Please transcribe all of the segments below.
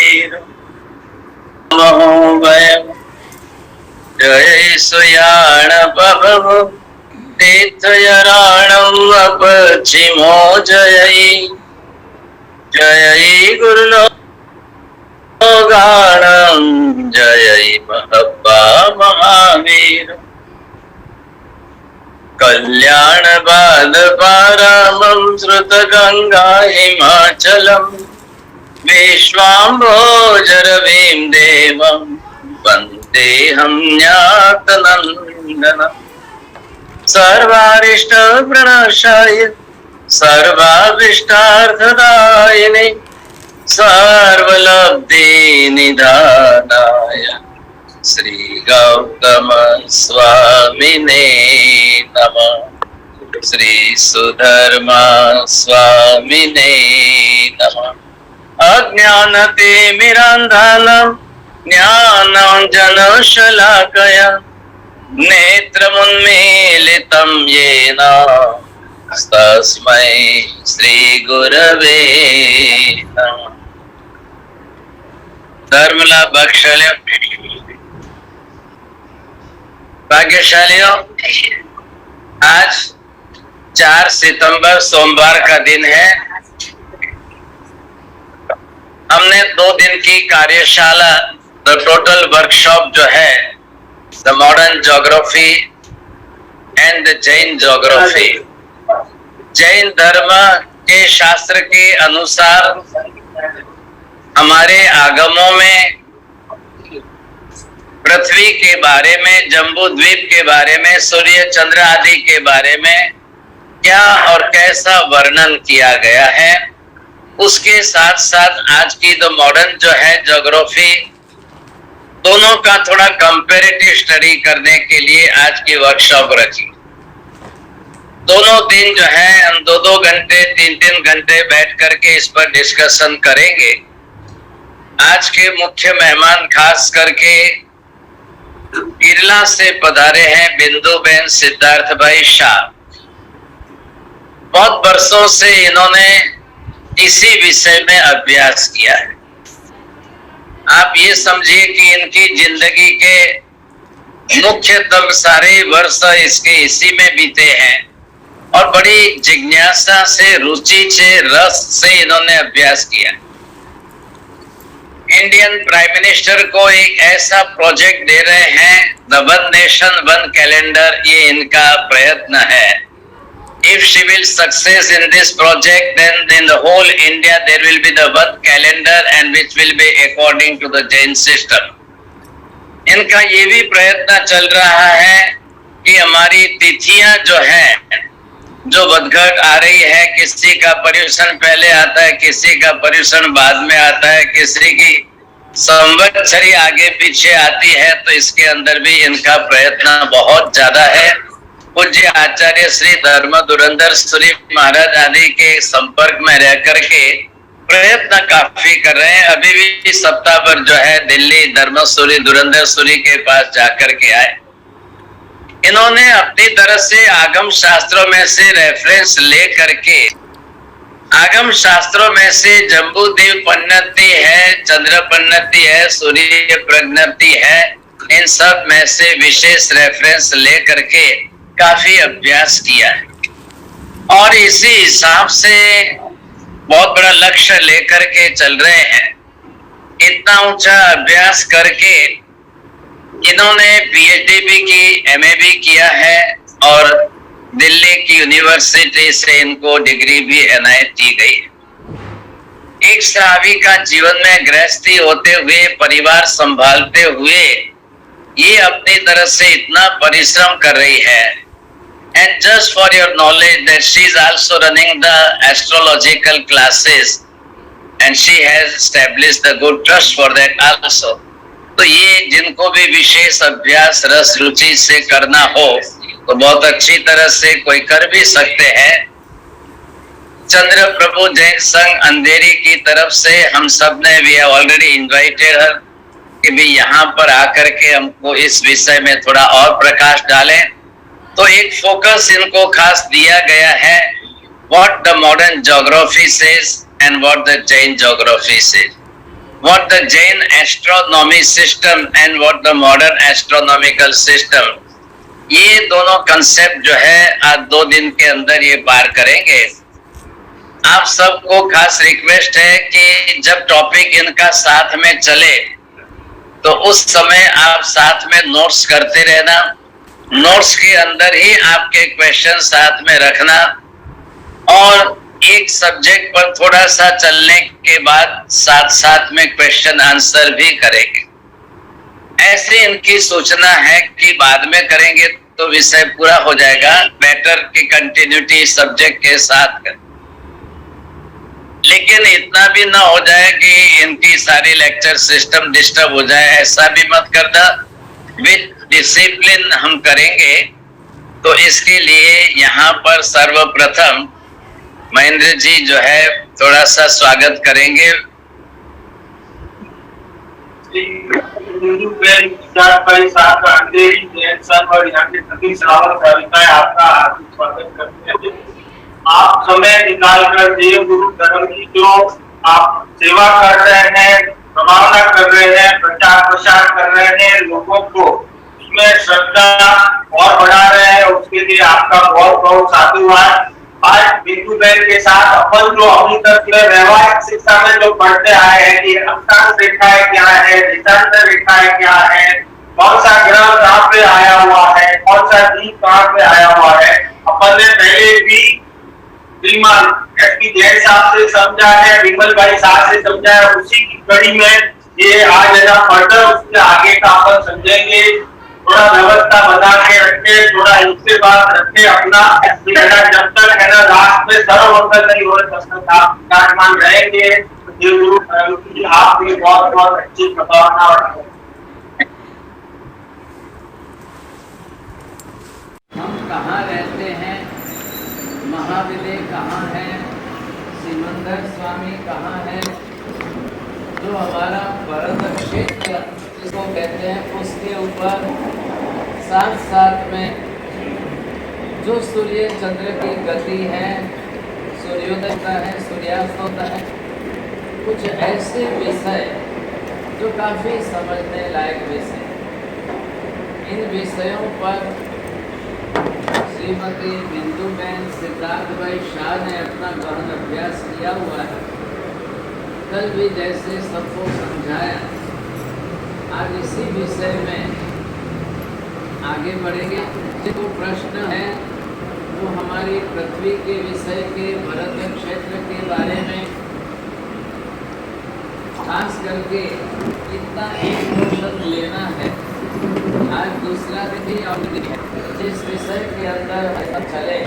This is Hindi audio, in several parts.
महावीर महोभयम् जय सुयाण बभव तीर्थयराणम् अपचिमो जय जय गुरुलोगाणम् जय महब्बा महावीर कल्याण बाल पारामं श्रुत गंगा हिमाचलम् विश्वाम्भोजरवीं देवं वन्देऽहं ज्ञातनन्दनम् सर्वारिष्ट प्रणशाय सर्वाभीष्टार्थदायिने सर्वलब्धि निधानाय श्री गौतम स्वामिने नमः। श्री सुधर्मा स्वामिने नमः। अज्ञानतिमिरान्धानां ज्ञानाञ्जनशलाकया नेत्रमुन्मीलितं येन तस्मै श्रीगुरवे नमः। धर्मलाभ बख्शले भाग्यशालियों, आज 4 सितंबर सोमवार का दिन है। हमने 2 दिन की कार्यशाला द टोटल वर्कशॉप जो है the modern geography and the Jain geography, Jain धर्म के शास्त्र के अनुसार हमारे आगमों में पृथ्वी के बारे में, जम्बू द्वीप के बारे में, सूर्य चंद्र आदि के बारे में क्या और कैसा वर्णन किया गया है, उसके साथ साथ आज की जो मॉडर्न जो है ज्योग्राफी, दोनों का थोड़ा कंपैरेटिव स्टडी करने के लिए आज की वर्कशॉप रखी। दोनों दिन जो है हम 2-2 घंटे 3-3 घंटे बैठ करके इस पर डिस्कशन करेंगे। आज के मुख्य मेहमान खास करके केरला से पधारे हैं बिंदुबेन सिद्धार्थ भाई शाह। बहुत वर्षों से इन्होंने इसी विषय में अभ्यास किया है। आप ये समझिए कि इनकी जिंदगी के मुख्यतम सारे वर्ष इसके इसी में बीते हैं और बड़ी जिज्ञासा से, रुचि से, रस से इन्होंने अभ्यास किया। इंडियन प्राइम मिनिस्टर को एक ऐसा प्रोजेक्ट दे रहे हैं, the one nation one calendar, ये इनका प्रयत्न है। If she will success in this project, then in the whole India there will be the one calendar and which will be according to the Jain system. इनका ये भी प्रयत्न चल रहा है कि हमारी तिथियां जो है, जो बदघट आ रही है, किसी का पर्युषण पहले आता है, किसी का पर्युषण बाद में आता है, किसी की संवत्सरी आगे पीछे आती है, तो इसके अंदर भी इनका प्रयत्न बहुत ज्यादा है। पूज्य आचार्य श्री धर्म धुरंधर सूरी महाराज आदि के संपर्क में रह करके प्रयत्न काफी कर रहे हैं। अभी भी सप्ताह भर जो है दिल्ली धर्म सूरी धुरंधर सूरी के पास जाकर के आए। इन्होंने अपनी तरफ से आगम शास्त्रों में से रेफरेंस ले करके, आगम शास्त्रों में से जम्बूद्वीप पन्नति है, चंद्र पन्नति है, सूर्य प्रज्ञप्ति है, इन सब में से विशेष रेफरेंस ले करके काफी अभ्यास किया है और इसी हिसाब से बहुत बड़ा लक्ष्य लेकर के चल रहे हैं। इतना ऊंचा अभ्यास करके इन्होंने पीएचडी भी की, एमए भी किया है और दिल्ली की यूनिवर्सिटी से इनको डिग्री भी एनायत की गई। एक श्रावी का जीवन में गृहस्थी होते हुए, परिवार संभालते हुए ये अपनी तरफ से इतना परिश्रम कर रही है। And just for your knowledge that she is also running the astrological classes and she has established the good trust for that also. तो ये जिनको भी विशेष अभ्यास रस रुचि से करना हो तो बहुत अच्छी तरह से कोई कर भी सकते हैं। चंद्र प्रभु जैन संघ अंधेरी की तरफ से हम सब ने भी ऑलरेडी इन्वाइटेड हर कि भी यहाँ पर आकर के हमको इस विषय में थोड़ा और प्रकाश डालें। तो एक फोकस इनको खास दिया गया है, what the modern geography says and what the Jain geography says. what the Jain astronomy system and what the modern astronomical system, ये दोनों कंसेप्ट जो है आज 2 दिन के अंदर ये पार करेंगे। आप सबको खास रिक्वेस्ट है कि जब टॉपिक इनका साथ में चले तो उस समय आप साथ में नोट्स करते रहना, नोट्स के अंदर ही आपके क्वेश्चन साथ में रखना, और एक सब्जेक्ट पर थोड़ा सा चलने के बाद साथ साथ में क्वेश्चन आंसर भी करेंगे। ऐसे इनकी सूचना है कि बाद में करेंगे तो विषय पूरा हो जाएगा, मैटर की कंटिन्यूटी सब्जेक्ट के साथ कर। लेकिन इतना भी ना हो जाए कि इनकी सारी लेक्चर सिस्टम डिस्टर्ब हो जाए, ऐसा भी मत करना। विद डिसिप्लिन हम करेंगे। तो इसके लिए यहाँ पर सर्वप्रथम महेंद्र जी जो है थोड़ा सा स्वागत करेंगे। आपका हार्दिक स्वागत करते हैं। आप समय निकालकर देव गुरु धर्म की जो आप सेवा कर रहे हैं, प्रभावना कर रहे हैं, प्रचार प्रसार कर रहे हैं, लोगों को उसमें श्रद्धा और बढ़ा रहे हैं, उसके लिए आपका बहुत बहुत साधुवाद। आज बिंदु बहन के साथ अपन जो अभी तक व्यवहारिक शिक्षा में जो पढ़ते आए हैं कि अक्षांश रेखाएं क्या है, दिशांतर रेखाएं क्या है, कौन सा ग्रह कहाँ पे आया हुआ है, कौन सा दीप कहाँ पे आया हुआ है, अपन ने पहले भी श्रीमान एसपी जैन साहब से समझा है, विमल भाई साहब से समझा है। उसी की कड़ी में ये आज है ना फर्दर उसके आगे का अपन समझेंगे। थोड़ा व्यवस्था बना के रखे, थोड़ा इससे बात रखे अपना, जब तक है ना लास्ट में सर्वमंगल नहीं हो तब तक आप विराजमान रहेंगे। आपकी बहुत बहुत अच्छी प्रभावना। हम कहाँ रहते हैं, महाविद्य कहाँ है, सिमंदर स्वामी कहाँ है, जो हमारा भरत क्षेत्र जिसको कहते हैं उसके ऊपर साथ साथ में जो सूर्य चंद्र की गति है, सूर्योदय होता है, सूर्यास्त होता है, कुछ ऐसे विषय जो काफ़ी समझने लायक विषय। इन विषयों पर श्रीमती बिंदुबेन सिद्धार्थ भाई शाह ने अपना गहन अभ्यास किया हुआ है। कल भी जैसे सबको समझाया, आज इसी विषय में आगे बढ़ेंगे। जो प्रश्न है वो हमारी पृथ्वी के विषय के भरत क्षेत्र के बारे में, खास करके इतना एक क्वेश्चन लेना है। आज दूसरा भी अवधि है, जिस विषय के अंदर चले,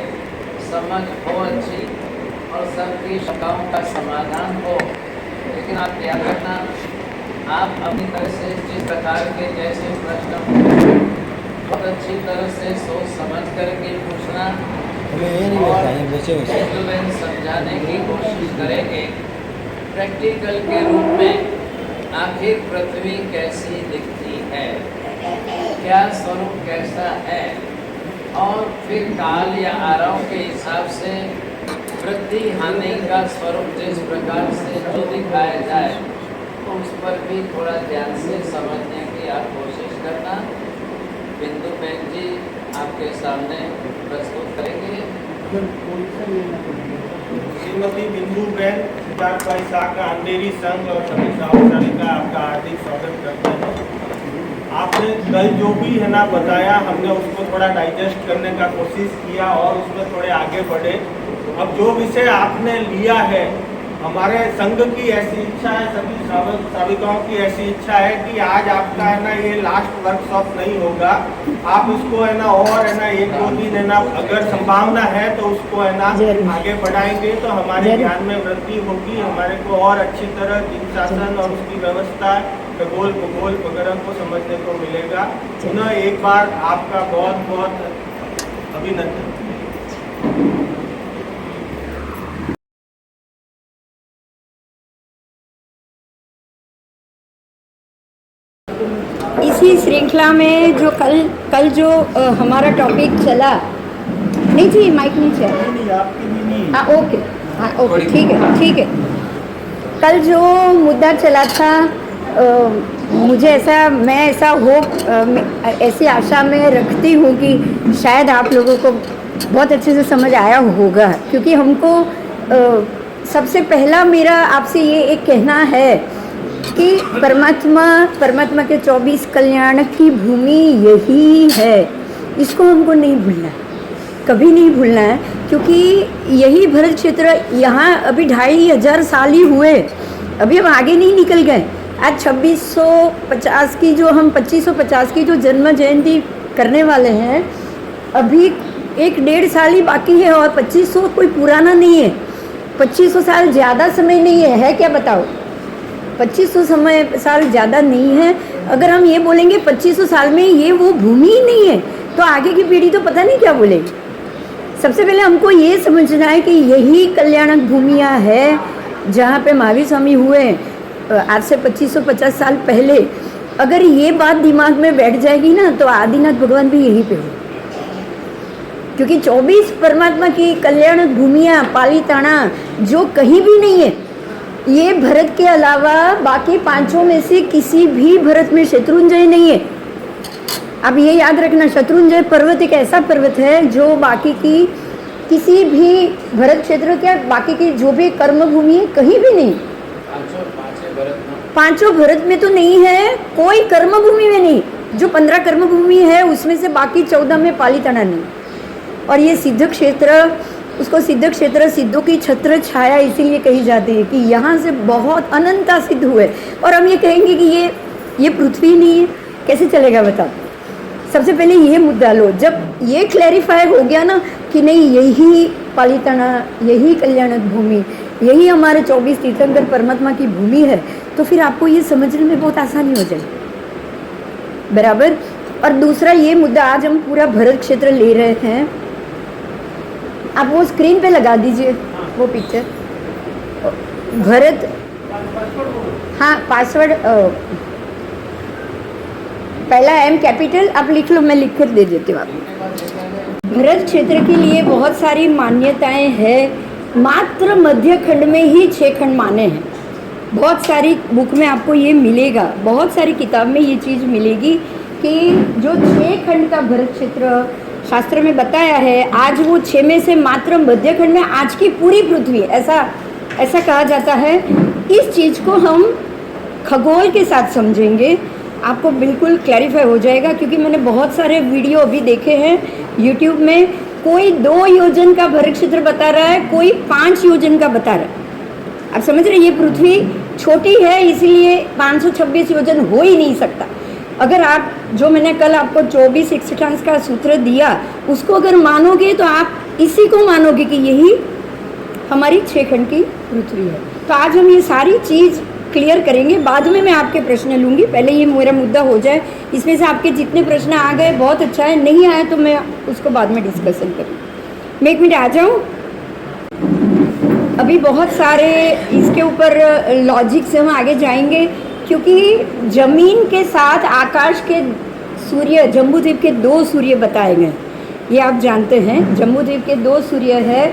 समझ हो अच्छी और सबकी शंकाओं का समाधान हो। लेकिन आप याद रखना, आप अपनी तरह से जिस प्रकार के जैसे प्रश्न बहुत अच्छी तरह से सोच समझ करके पूछना और समझाने की कोशिश करेंगे। प्रैक्टिकल के रूप में आखिर पृथ्वी कैसी दिखती है, क्या स्वरूप कैसा है, और फिर काल या आरव के हिसाब से वृद्धि हानि का स्वरूप जिस प्रकार से जो दिखाया जाए तो उस पर भी थोड़ा ध्यान से समझने की आप कोशिश करना। बिंदु बहन जी आपके सामने प्रस्तुत करेंगे। श्रीमती बिंदु बहन सिद्धार्थ भाई शाह का अंधेरी संघ और सभी साहब का आपका हार्दिक स्वागत करते हैं। आपने कल जो भी है ना बताया, हमने उसको थोड़ा डाइजेस्ट करने का कोशिश किया और उसमें थोड़े आगे बढ़े। अब जो विषय आपने लिया है, हमारे संघ की ऐसी इच्छा है, सभी साविकाओं की ऐसी इच्छा है कि आज आपका है ना ये लास्ट वर्कशॉप नहीं होगा। आप इसको है ना और है ना 1-2 दिन है ना अगर संभावना है तो उसको है ना आगे बढ़ाएंगे तो हमारे ज्ञान में वृद्धि होगी। हमारे को और अच्छी तरह दिन शासन और उसकी व्यवस्था, खगोल भूगोल वगैरह को समझने को मिलेगा। पुनः एक बार आपका बहुत बहुत अभिनंदन। इसी श्रृंखला में जो कल जो हमारा टॉपिक चला, नहीं जी माइक नीचे, नहीं, आपकी भी नहीं। हाँ ओके, हाँ ओके, ठीक है ठीक है। कल जो मुद्दा चला था मुझे मैं ऐसा ऐसी आशा में रखती हूँ कि शायद आप लोगों को बहुत अच्छे से समझ आया होगा, क्योंकि हमको सबसे पहला मेरा आपसे ये एक कहना है कि परमात्मा के 24 कल्याण की भूमि यही है। इसको हमको नहीं भूलना है, कभी नहीं भूलना है, क्योंकि यही भरत क्षेत्र यहाँ अभी 2500 साल ही हुए, अभी हम आगे नहीं निकल गए। आज 2650 की जो हम 2550 की जो जन्म जयंती करने वाले हैं, अभी 1-1.5 साल ही बाकी है और 2500 कोई पुराना नहीं है। 2500 साल ज़्यादा समय नहीं है क्या बताओ? 2500 साल ज़्यादा नहीं है। अगर हम ये बोलेंगे 2500 साल में ये वो भूमि ही नहीं है, तो आगे की पीढ़ी तो पता नहीं क्या बोलेगी। सबसे पहले हमको ये समझना है कि यही कल्याणक भूमियाँ है जहाँ पे महावीर स्वामी हुए आज से 2550 साल पहले। अगर ये बात दिमाग में बैठ जाएगी ना, तो आदिनाथ भगवान भी यहीं पे हुए, क्योंकि 24 परमात्मा की कल्याणक भूमियाँ पालीताना जो कहीं भी नहीं है, ये भरत के अलावा बाकी 5 में से किसी भी भरत में शत्रुंजय नहीं है। अब ये याद रखना, शत्रुंजय पर्वत एक ऐसा पर्वत है जो बाकी की किसी भी भरत क्षेत्र के बाकी की जो भी कर्म भूमि है कहीं भी नहीं। 5 भरत में तो नहीं है, कोई कर्म भूमि में नहीं। जो 15 कर्म भूमि है उसमें से बाकी 14 में पालीताना नहीं। और ये सिद्ध क्षेत्र, उसको सिद्ध क्षेत्र, सिद्धों की छत्र छाया इसीलिए कही जाती है कि यहाँ से बहुत अनंता सिद्ध हुए। और हम ये कहेंगे कि ये पृथ्वी नहीं है, कैसे चलेगा बताओ? सबसे पहले ये मुद्दा लो। जब ये क्लैरिफाई हो गया ना कि नहीं, यही पालीताना, यही कल्याणक भूमि, यही हमारे 24 तीर्थंकर परमात्मा की भूमि है, तो फिर आपको ये समझने में बहुत आसानी हो जाए, बराबर। और दूसरा ये मुद्दा, आज हम पूरा भरत क्षेत्र ले रहे हैं। आप वो स्क्रीन पे लगा दीजिए वो पिक्चर, भरत। हाँ, पासवर्ड पहला M कैपिटल आप लिख लो, मैं लिख कर दे देती हूँ आपको। भरत क्षेत्र के लिए बहुत सारी मान्यताएं हैं। मात्र मध्य खंड में ही 6 खंड माने हैं। बहुत सारी बुक में आपको ये मिलेगा, बहुत सारी किताब में ये चीज़ मिलेगी कि जो 6 खंड का भरत क्षेत्र शास्त्र में बताया है, आज वो 6 में से मात्र मध्य खंड में आज की पूरी पृथ्वी, ऐसा कहा जाता है। इस चीज़ को हम खगोल के साथ समझेंगे, आपको बिल्कुल क्लैरिफाई हो जाएगा। क्योंकि मैंने बहुत सारे वीडियो अभी देखे हैं यूट्यूब में, कोई 2 योजन का भरत क्षेत्र बता रहा है, कोई 5 योजन का बता रहा है। आप समझ रहे, ये पृथ्वी छोटी है इसलिए 526 योजन हो ही नहीं सकता। अगर आप, जो मैंने कल आपको 24 एक्सटांस का सूत्र दिया, उसको अगर मानोगे तो आप इसी को मानोगे कि यही हमारी 6 खंड की पृथ्वी है। तो आज हम ये सारी चीज़ क्लियर करेंगे, बाद में मैं आपके प्रश्न लूँगी। पहले ये मेरा मुद्दा हो जाए, इसमें से आपके जितने प्रश्न आ गए बहुत अच्छा है, नहीं आए तो मैं उसको बाद में डिस्कशन करूँगी। मैं 1 मिनट आ जाऊँ। अभी बहुत सारे इसके ऊपर लॉजिक से हम आगे जाएंगे, क्योंकि जमीन के साथ आकाश के सूर्य, जम्बूद्वीप के 2 सूर्य बताए गए, ये आप जानते हैं। जम्बूद्वीप के 2 सूर्य है।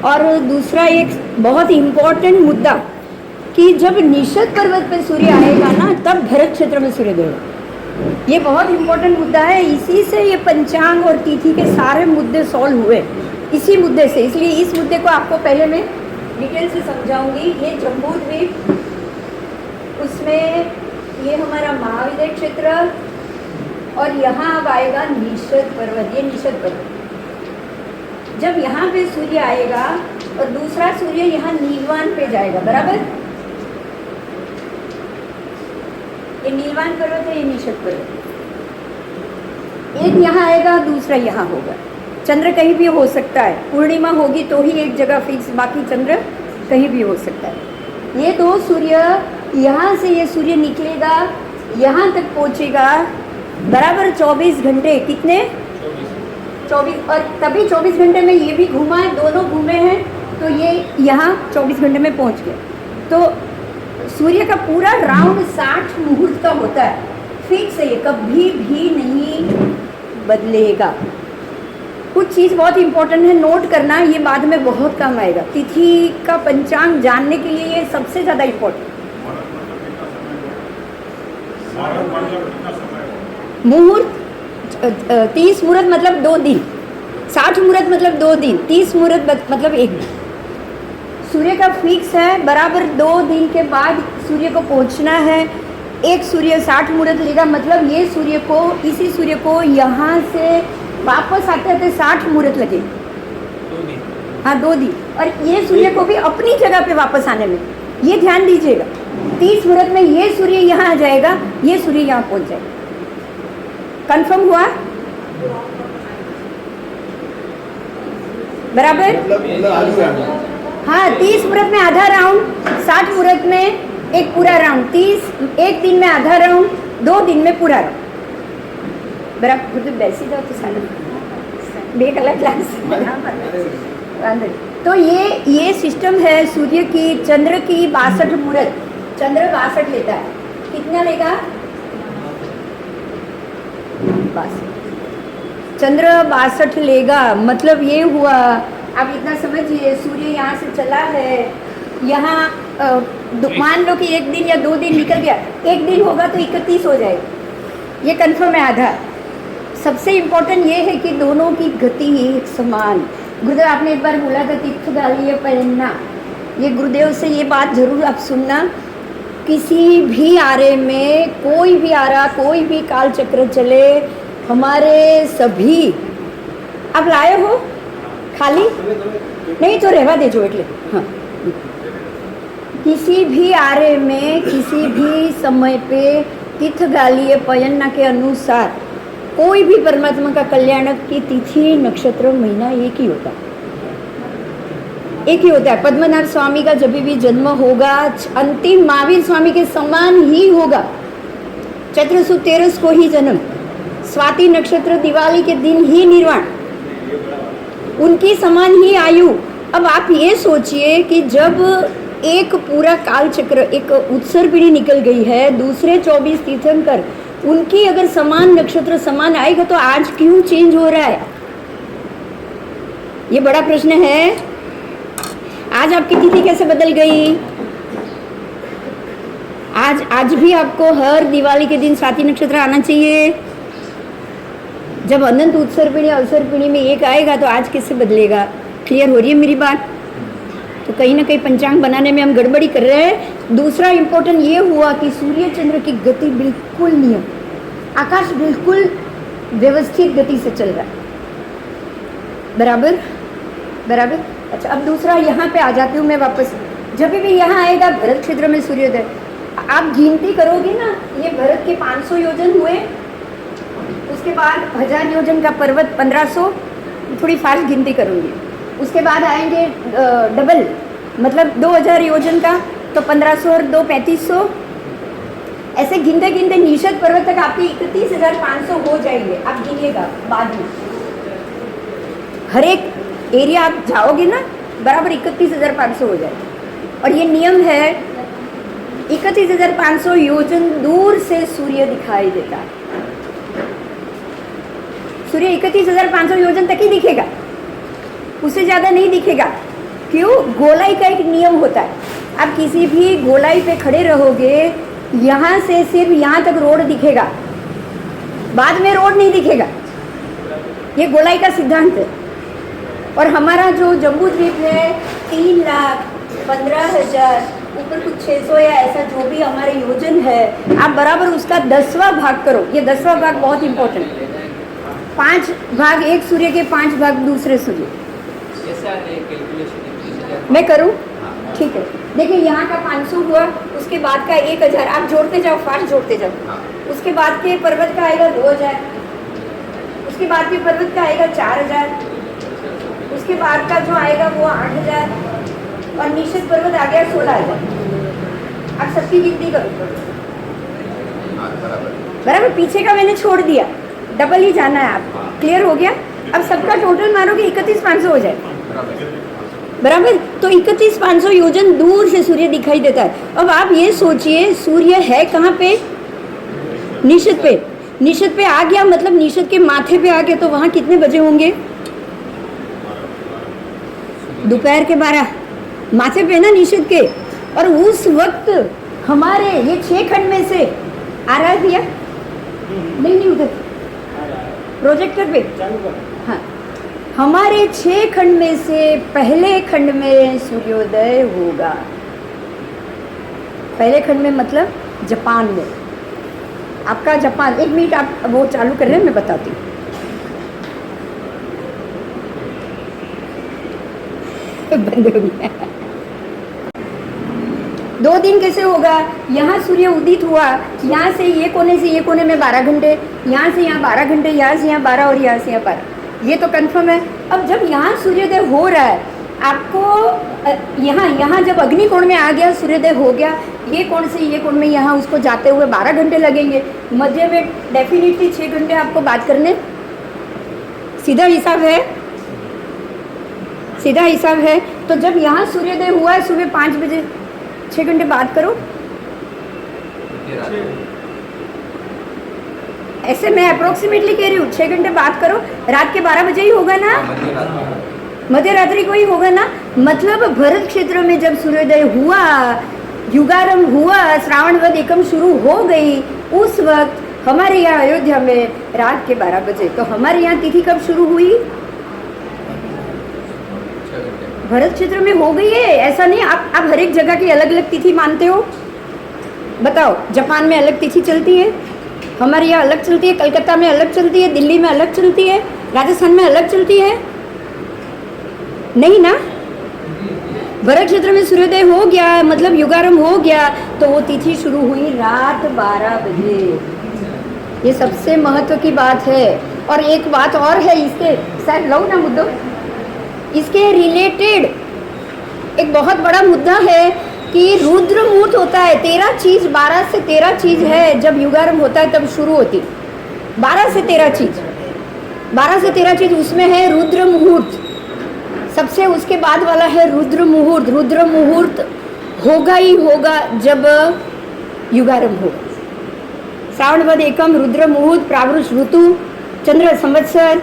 और दूसरा एक बहुत इम्पॉर्टेंट मुद्दा कि जब निषद पर्वत पे सूर्य आएगा ना, तब भरत क्षेत्र में सूर्योदय होगा। ये बहुत इम्पोर्टेंट मुद्दा है। इसी से ये पंचांग और तिथि के सारे मुद्दे सॉल्व हुए, इसी मुद्दे से। इसलिए इस मुद्दे को आपको पहले मैं डिटेल से समझाऊंगी। ये जम्बूद्वीप, उसमें ये हमारा महाविद्य क्षेत्र, और यहाँ अब आएगा निषद पर्वत। ये निषद पर्वत, जब यहाँ पे सूर्य आएगा और दूसरा सूर्य यहाँ नीलवान पे जाएगा, बराबर। ये नीलवान पर्वत है, ये निषद पर्वत। एक यहाँ आएगा, दूसरा यहाँ होगा। चंद्र कहीं भी हो सकता है, पूर्णिमा होगी तो ही एक जगह फिक्स, बाकी चंद्र कहीं भी हो सकता है। ये 2 सूर्य, यहाँ से ये सूर्य निकलेगा, यहाँ तक पहुँचेगा, बराबर 24 घंटे। कितने? 24। और तभी 24 घंटे में ये भी घूमा है, दोनों घूमे हैं, तो ये यहाँ 24 घंटे में पहुँच गया। तो सूर्य का पूरा राउंड 60 मुहूर्त का होता है, फिक्स है, ये कभी भी नहीं बदलेगा। कुछ चीज़ बहुत इंपॉर्टेंट है, नोट करना, ये बाद में बहुत काम आएगा। तिथि का पंचांग जानने के लिए ये सबसे ज़्यादा इम्पोर्टेंट। मुहूर्त 30 मुहूर्त मतलब 2 दिन, 60 मुहूर्त मतलब 2 दिन, 30 मुहूर्त मतलब 1 दिन। सूर्य का फिक्स है, बराबर 2 दिन के बाद सूर्य को पहुंचना है। एक सूर्य 60 मुहूर्त लेगा, मतलब ये सूर्य को, इसी सूर्य को यहाँ से वापस आते आते 60 मुहूर्त लगे। 2 दिन। हाँ 2 दिन। और ये सूर्य को भी अपनी जगह पे वापस आने में, ये ध्यान दीजिएगा। 30 मुहूर्त में ये सूर्य यहाँ आ जाएगा, ये सूर्य यहाँ पहुँच जाएगा। कंफर्म हुआ? बराबर? हाँ 30 मुहूर्त में आधा राउंड, 60 मुहूर्त में एक पूरा राउंड, 30 एक दिन में आधा राउंड, 2 दिन में पूरा राउंड। बराबर? बैसी जाओ तो सारे देख अलग क्लास। तो ये सिस्टम है सूर्य की, चंद्र की 62 मुहूर्त। चंद्र 62 लेता है, कितना लेगा? 62। चंद्र 62 लेगा, मतलब ये हुआ, आप इतना समझिए, सूर्य यहाँ से चला है, यहाँ मान लो कि 1 दिन या 2 दिन निकल गया, 1 दिन होगा तो 31 हो जाएगा, ये कंफर्म है आधा। सबसे इम्पोर्टेंट ये है कि दोनों की गति एक समान। गुरुदेव आपने एक बार बोला था तीर्थ गालिए पहनना, ये गुरुदेव से ये बात जरूर आप सुनना। किसी भी आरे में कोई भी आरा, कोई भी काल चक्र चले, हमारे सभी, आप लाए हो खाली नहीं तो रहवा दे जो એટલે हाँ, किसी भी आरे में किसी भी समय पे तीर्थ गालिए पयन्ना के अनुसार कोई भी परमात्मा का कल्याणक की तिथि, नक्षत्र, महीना एक ही होता है, एक ही होता है। पद्मनाभ स्वामी का जब भी जन्म होगा अंतिम महावीर स्वामी के समान ही होगा। चैत्र सुद 13 को ही जन्म, स्वाति नक्षत्र दिवाली के दिन ही निर्वाण, उनकी समान ही आयु। अब आप ये सोचिए कि जब एक पूरा काल चक्र, एक उत्सर पीढ़ी निकल गई है, दूसरे 24 तीर्थंकर, उनकी अगर समान नक्षत्र समान आएगा तो आज क्यों चेंज हो रहा है? ये बड़ा प्रश्न है। आज आपकी तिथि कैसे बदल गई? आज भी आपको हर दिवाली के दिन स्वाति नक्षत्र आना चाहिए। जब अनंत उत्सर पीढ़ी अवसर पीढ़ी में एक आएगा तो आज कैसे बदलेगा? क्लियर हो रही है मेरी बात? तो कहीं ना कहीं पंचांग बनाने में हम गड़बड़ी कर रहे हैं। दूसरा इम्पोर्टेंट ये हुआ कि सूर्य चंद्र की गति बिल्कुल नियम, आकाश बिल्कुल व्यवस्थित गति से चल रहा है। बराबर बराबर। अच्छा, अब दूसरा यहाँ पे आ जाती हूँ मैं वापस। जब भी यहाँ आएगा भरत क्षेत्र में सूर्योदय, आप गिनती करोगे ना, ये भरत के 500 योजन हुए, उसके बाद 1000 योजन का पर्वत 1500, थोड़ी फास्ट गिनती करूँगी। उसके बाद आएंगे डबल, मतलब 2000 योजन का, तो 1500 और 2 3500, ऐसे गिनते गिनते निषद पर्वत तक आपके 31,500 हो जाएंगे। आप गिनिएगा बाद में, हर एक एरिया आप जाओगे ना बराबर 31,500 हो जाएगा। और ये नियम है, 31,500 योजन दूर से सूर्य दिखाई देता है। सूर्य 31,500 योजन तक ही दिखेगा, उससे ज़्यादा नहीं दिखेगा। क्यों? गोलाई का एक नियम होता है। आप किसी भी गोलाई पे खड़े रहोगे, यहाँ से सिर्फ यहाँ तक रोड दिखेगा, बाद में रोड नहीं दिखेगा। ये गोलाई का सिद्धांत है। और हमारा जो जम्बू द्वीप है 3,15,000, ऊपर कुछ 600 या ऐसा जो भी हमारे योजन है, आप बराबर उसका 10वां भाग करो। ये 10वां भाग बहुत इंपॉर्टेंट है। 5 भाग एक सूर्य के, 5 भाग दूसरे सूर्य। मैं करूं? ठीक है। देखिए यहाँ का 500 हुआ, उसके बाद का 1000, आप जोड़ते जाओ, फास्ट जोड़ते जाओ। उसके बाद के पर्वत का आएगा 2000, उसके बाद के पर्वत का आएगा 4000, उसके बाद का जो आएगा वो 8000, और निषद पर्वत आ गया 16000। आप सबकी गिनती करो बराबर। पीछे का मैंने छोड़ दिया, डबल ही जाना है। आप क्लियर हो गया? अब सबका टोटल मारोगे 31,500 हो जाए बराबर। तो 31,500 योजन दूर से सूर्य दिखाई देता है। अब आप ये सोचिए, सूर्य है कहाँ पे? निषद पे। निषद पे आ गया, मतलब निषद के माथे पे आ गया, तो वहाँ कितने बजे होंगे? दोपहर के 12 माथे पे ना निषेध के, और उस वक्त हमारे ये 6 खंड में से आ रहा है भैया? नहीं उधर प्रोजेक्टर पे, हाँ, हमारे 6 खंड में से पहले खंड में सूर्योदय होगा। पहले खंड में मतलब जापान में, आपका जापान। 1 मिनट आप वो चालू कर रहे हैं, मैं बताती हूँ। बंद हो गया। 2 दिन कैसे होगा? यहाँ सूर्य उदित हुआ, यहाँ से ये कोने में 12 घंटे, यहाँ से यहाँ 12 घंटे, यहाँ से यहाँ 12 और यहाँ से यहाँ 12, ये तो कंफर्म है। अब जब यहाँ सूर्योदय हो रहा है, आपको यहाँ जब अग्नि कोण में आ गया, सूर्योदय हो गया, ये कोण से ये कोण में यहाँ उसको जाते हुए 12 घंटे लगेंगे। मध्य में डेफिनेटली 6 घंटे आपको बात करने, सीधा हिसाब है। तो जब यहाँ सूर्योदय हुआ है सुबह 5 बजे, 6 घंटे बात करो। ऐसे मैं अप्रोक्सीमेटली कह रही हूँ, 6 घंटे बात करो। रात के 12 बजे ही होगा ना, मध्य रात्रि को ही होगा ना। मतलब भरत क्षेत्र में जब सूर्योदय हुआ, युगारंभ हुआ, श्रावण वद एकम शुरू हो गई, उस वक्त हमारे यहाँ अयोध्या में रात के 12 बजे। तो हमारे यहाँ तिथि कब शुरू हुई? भरत क्षेत्र में हो गई है। ऐसा नहीं आप हर एक जगह की अलग अलग तिथि मानते हो। बताओ, जापान में अलग तिथि चलती है, हमारे यहाँ अलग चलती है, कलकत्ता में अलग चलती है, दिल्ली में अलग चलती है, राजस्थान में अलग चलती है, नहीं ना। भरत क्षेत्र में सूर्योदय हो गया मतलब युगारंभ हो गया, तो वो तिथि शुरू हुई रात 12 बजे। ये सबसे महत्व की बात है। और एक बात और है, इसके सर लो ना मुद्दों, इसके रिलेटेड एक बहुत बड़ा मुद्दा है कि रुद्र मुहूर्त होता है। 13 चीज, 12 से 13 चीज है जब युगारंभ होता है तब शुरू होती। 12 से 13 चीज उसमें है रुद्र मुहूर्त। सबसे उसके बाद वाला है रुद्र मुहूर्त। रुद्र मुहूर्त होगा ही होगा जब युगारंभ हो। श्रावण वद एकम, रुद्र मुहूर्त, प्रावरुष ऋतु, चंद्र संवत्सर,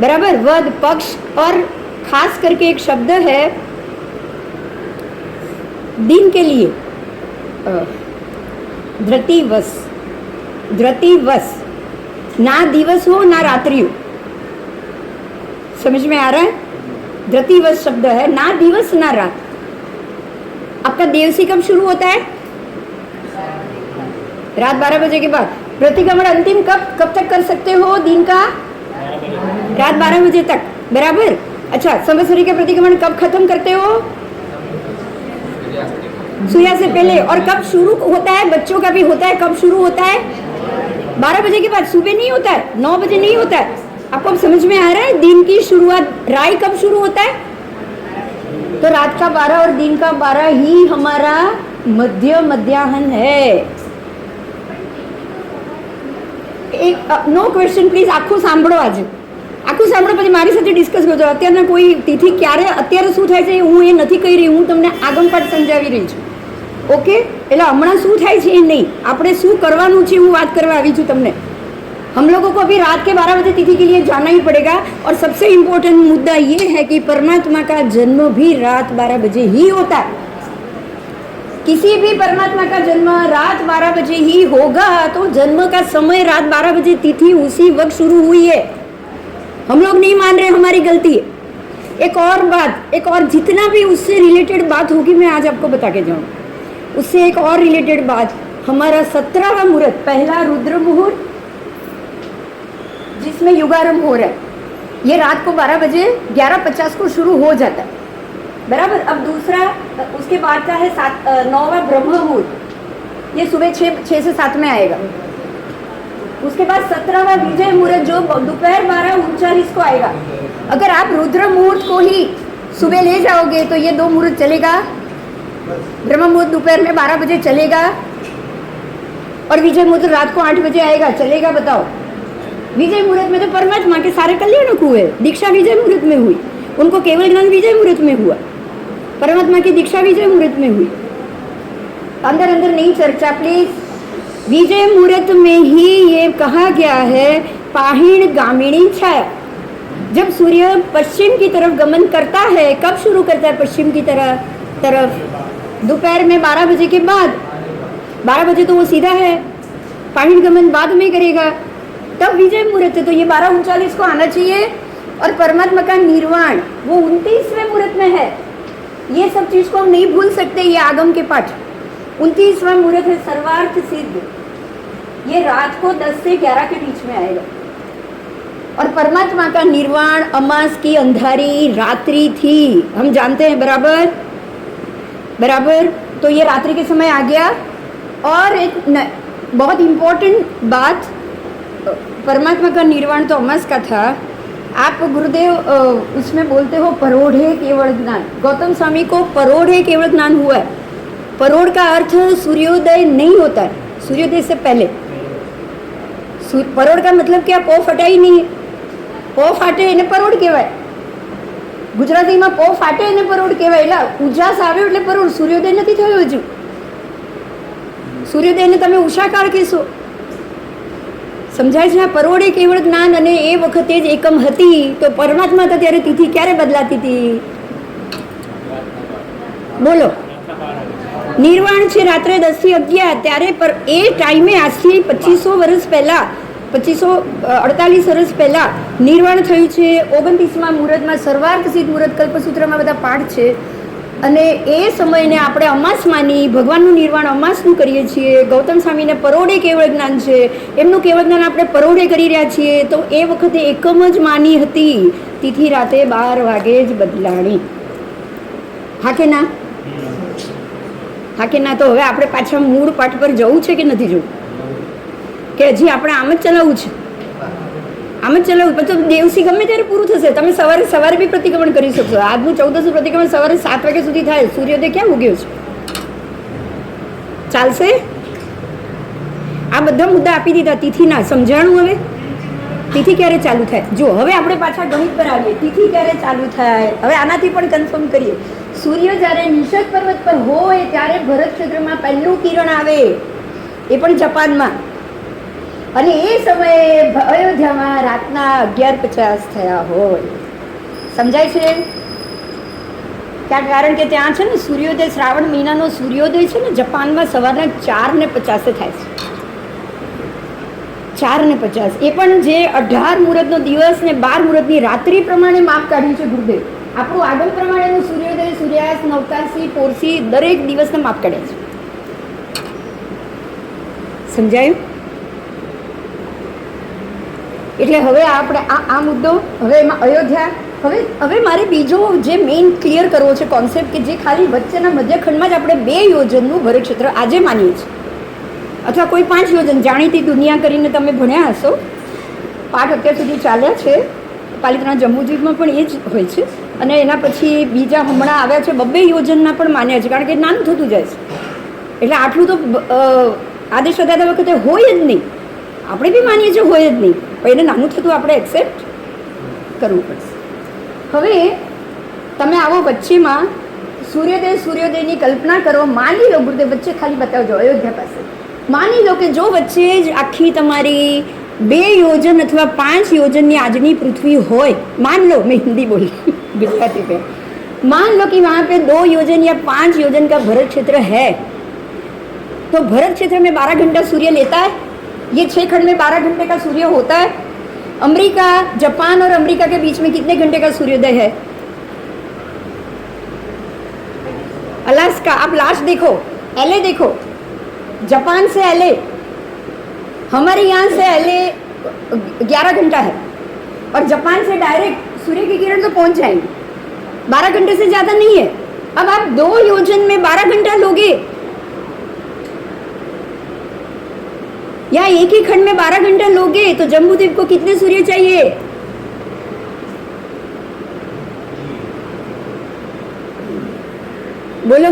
बराबर, वद पक्ष, और खास करके एक शब्द है दिन के लिए, धृतिवस, ना दिवस हो ना रात्रि हो। समझ में आ रहा है? धृतिवस शब्द है, ना दिवस ना रात। आपका देवसी कब शुरू होता है? रात 12 बजे के बाद। प्रतिक्रमण अंतिम कब तक कर सकते हो दिन का? रात 12 बजे तक, बराबर। अच्छा, संवत्सरी का प्रतिक्रमण कब खत्म करते हो? सूर्यास्त से पहले। और कब शुरू होता है? बच्चों का भी होता है। कब शुरू होता है? 12 बजे के बाद। सुबह नहीं होता है, 9 बजे नहीं होता है। आपको अब समझ में आ रहा है? दिन की शुरुआत, राय कब शुरू होता है? तो रात का 12 और दिन का 12 ही हमारा मध्याह्न है। એક નો ક્વેશ્ચન પ્લીઝ, આખું સાંભળો, આખું સાંભળો, પછી મારી સાથે ડિસ્કસ કરજો. અત્યારના કોઈ તિથિ ક્યારે અત્યારે શું થાય છે હું એ નથી કહી રહી, હું તમને આગમપાઠ સમજાવી રહી છું. ઓકે, એટલે હમણાં શું થાય છે એ નહીં, આપણે શું કરવાનું છે હું વાત કરવા આવી છું તમને. हम लोगों को अभी रात के 12 बजे तिथि के लिए जाना ही पड़ेगा. और सबसे इम्पोर्टेंट मुद्दा ये है कि परमात्मा का जन्म भी रात 12 बजे ही होता है. किसी भी परमात्मा का जन्म रात 12 बजे ही होगा. तो जन्म का समय रात 12 बजे, तिथि उसी वक्त शुरू हुई है. हम लोग नहीं मान रहे, हमारी गलती है. एक और बात, एक और जितना भी उससे रिलेटेड बात होगी मैं आज आपको बता के जाऊँ. उससे एक और रिलेटेड बात, हमारा 17वां मुहूर्त, पहला रुद्र मुहूर्त जिसमें युगारंभ हो रहा है, ये रात को 12 बजे 11:50 को शुरू हो जाता है, बराबर. अब दूसरा उसके बाद का है 9वां ब्रह्म मुहूर्त, ये सुबह 6 से 7 में आएगा. उसके बाद 17वां विजय मुहूर्त जो दोपहर 12:39 को आएगा. अगर आप रुद्र मुहूर्त को ही सुबह ले जाओगे तो ये 2 मुहूर्त चलेगा. ब्रह्म मुहूर्त दोपहर में 12 बजे चलेगा और विजय मुहूर्त रात को 8 बजे आएगा, चलेगा? बताओ. विजय मुहूर्त में तो परमात्मा के सारे कल्याण हुए. दीक्षा विजय मुहूर्त में हुई, उनको केवल ज्ञान विजय मुहूर्त में हुआ, परमात्मा की दीक्षा विजय मुहूर्त में हुई. अंदर अंदर नहीं चर्चा प्लीज. विजय मुहूर्त में ही ये कहा गया है पाहिण गामिणी छाया. जब सूर्य पश्चिम की तरफ गमन करता है, कब शुरू करता है पश्चिम की तरफ? दोपहर में 12 बजे के बाद। 12 बजे तो वो सीधा है, पाणी गमन बाद में करेगा, तब विजय मुहूर्त है। तो ये 12:39 को आना चाहिए। और परमात्मा का निर्वाण वो 29वें मुहूर्त में है। ये सब चीज को हम नहीं भूल सकते। ये आगम के पाठ 29वां मुहूर्त है, सर्वार्थ सिद्ध। ये रात को 10 से 11 के बीच में आएगा। और परमात्मा का निर्वाण अमास की अंधारी रात्रि थी, हम जानते हैं बराबर। तो ये रात्रि के समय आ गया। और एक बहुत इम्पोर्टेंट बात, परमात्मा का निर्वाण तो अमास का था। आप गुरुदेव उसमें बोलते हो परोढ़े केवल ज्ञान। गौतम स्वामी को परोढ़े केवल ज्ञान हुआ है। परोढ़ का अर्थ सूर्योदय नहीं होता है, सूर्योदय से पहले। परोढ़ का मतलब क्या? पो फटा ही नहीं है। पो फाटे એને પરોઢ કહેવાય। ગુજરાતીમાં પો ફાટે એને પરોઢ કહેવાય। એટલે ઉજાસ આવે એટલે પરોઢ। સૂર્યોદય નથી થયો હજુ। સૂર્યોદયને તમે ઉષાકાળ કહેશો। સમજાય છે? આ પરોઢે કેવળ જ્ઞાન અને એ વખતે જ એકમ હતી। તો પરમાત્મા હતા ત્યારે તિથિ ક્યારે બદલાતી હતી? બોલો। નિર્વાણ છે રાત્રે 10 થી 11, ત્યારે પર એ ટાઈમે આજથી 2500 વર્ષ પહેલા, 2548 વર્ષ પહેલા નિર્વાણ થયું છે। 29મા મુહૂર્તમાં સર્વાર્થ સિદ્ધ મુહૂર્ત કલ્પસૂત્રમાં બધા પાઠ છે। અને એ સમયને આપણે અમાસ માની ભગવાનનું નિર્વાણ અમાસનું કરીએ છીએ। ગૌતમ સ્વામીને પરોઢે કેવળ જ્ઞાન છે, એમનું કેવળ જ્ઞાન આપણે પરોઢે કરી રહ્યા છીએ। તો એ વખતે એકમ જ માની હતી, તિથિ રાતે 12 વાગે જ બદલાણી। હા કે ના? હા કે ના? તો હવે આપણે પાછા મૂળ પાઠ પર જવું છે કે નથી જવું? કે હજી આપણે આમ જ ચલાવવું છે? આમ જ ચલાવવું? પછી દેવસી ગમે ત્યારે પૂરું થશે। તમે સવારે બી પ્રતિક્રમણ કરી શકશો। આજનું 14 પ્રતિક્રમણ સવારે 7 વાગ્યા સુધી થાય। સૂર્યોદય ક્યાં ઉગ્યો છે? ચાલશે? આ બધા મુદ્દા આપી દીધા તિથિના। સમજાણું? હવે તિથિ ક્યારે ચાલુ થાય? જો હવે આપણે પાછા ગણિત પર આવીએ। તિથિ ક્યારે ચાલુ થાય? હવે આનાથી પણ કન્ફર્મ કરીએ। સૂર્ય જ્યારે નિષદ પર્વત પર હોય ત્યારે ભરત ક્ષેત્રમાં પહેલું કિરણ આવે, એ પણ જાપાનમાં। અને એ સમયે અયોધ્યામાં રાતના 11:50 થયા હોય। સમજાય છે? કારણ કે ત્યાં છે ને સૂર્યોદય, શ્રાવણ મહિનાનો સૂર્યોદય છે ને જાપાનમાં સવારના 4:50 થાય છે। 4:50 એ પણ જે 18 મુહૂર્તનો દિવસ ને 12 મુહૂર્તની રાત્રિ પ્રમાણે માપ કાઢ્યું છે ગુરુદેવ। આપણું આગમ પ્રમાણેનું સૂર્યોદય, સૂર્યાસ્ત, નવતારસી, પોરસી દરેક દિવસને માપ કાઢ્યા છે। સમજાયું? એટલે હવે આપણે આ મુદ્દો, હવે એમાં અયોધ્યા, હવે મારે બીજો જે મેઇન ક્લિયર કરવો છે કોન્સેપ્ટ, કે જે ખાલી વચ્ચેના મધ્યખંડમાં જ આપણે 2 યોજનનું ભરતક્ષેત્ર આજે માનીએ છીએ, અથવા કોઈ 5 યોજન જાણીતી દુનિયા કરીને તમે ભણ્યા હશો। પાઠ અત્યાર સુધી ચાલ્યા છે, પાલિતાણા જમ્મુદ્વીપમાં પણ એ જ હોય છે। અને એના પછી બીજા હમણાં આવ્યા છે 2 યોજનના પણ માન્યા છે, કારણ કે નાનું થતું જાય છે। એટલે આટલું તો આદેશ અદાતા વખતે હોય જ નહીં। આપણે બી માનીએ છીએ હોય જ નહીં, પણ એને નાનું થતું આપણે એક્સેપ્ટ કરવું પડશે। હવે તમે આવો વચ્ચેમાં સૂર્યોદયની કલ્પના કરો। માની લો ગુરુદેવ વચ્ચે ખાલી બતાવજો અયોધ્યા પાસે। માની લો કે જો વચ્ચે જ આખી તમારી 2 યોજન અથવા 5 યોજનની આજની પृथ्वी હોય, मान लो, मैं हिंदी बोली गुजराती पे, मान लो कि वहाँ पे 2 योजन या 5 योजन का भरत क्षेत्र है, तो भरत क्षेत्र में 12 घंटा सूर्य लेता है। ये 6 खंड में 12 घंटे का सूर्य होता है। अमेरिका, जापान और अमेरिका के बीच में कितने घंटे का सूर्योदय है? अलास्का, आप लास्ट देखो, एलए देखो, जापान से एलए, हमारे यहाँ से एलए 11 घंटा है, और जापान से डायरेक्ट सूर्य की किरण तो पहुंच जाएंगे, 12 घंटे से ज़्यादा नहीं है। अब आप 2 योजन में 12 घंटा लोगे, या एक ही खंड में 12 घंटा लोगे, तो जम्बूद्वीप को कितने सूर्य चाहिए? बोलो।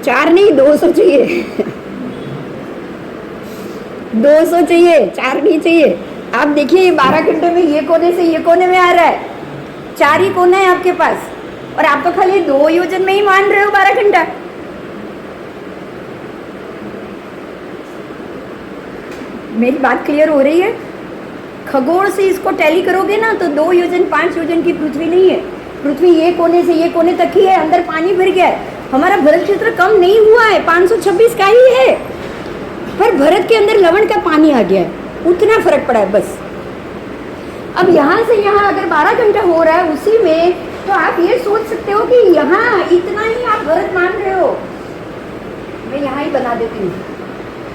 4 नहीं, 200 चाहिए। 200 चाहिए, 4 नहीं चाहिए। आप देखिए 12 घंटे में ये कोने से ये कोने में आ रहा है, 4 ही कोने हैं आपके पास, और आप तो खाली 2 योजन में ही मान रहे हो 12 घंटा। मेरी बात क्लियर हो रही है? खगोल से इसको टैली करोगे ना तो 2 योजन 5 योजन की पृथ्वी नहीं है। पृथ्वी ये कोने से ये कोने तक ही है, अंदर पानी भर गया है। हमारा भरत क्षेत्र कम नहीं हुआ है, 526 का ही है, पर भरत के अंदर लवण का पानी आ गया है, उतना फर्क पड़ा है बस। अब यहाँ से यहाँ अगर 12 घंटा हो रहा है उसी में, तो आप ये सोच सकते हो कि यहाँ इतना ही आप भरत मान रहे हो। मैं यहाँ ही बना देती हूँ,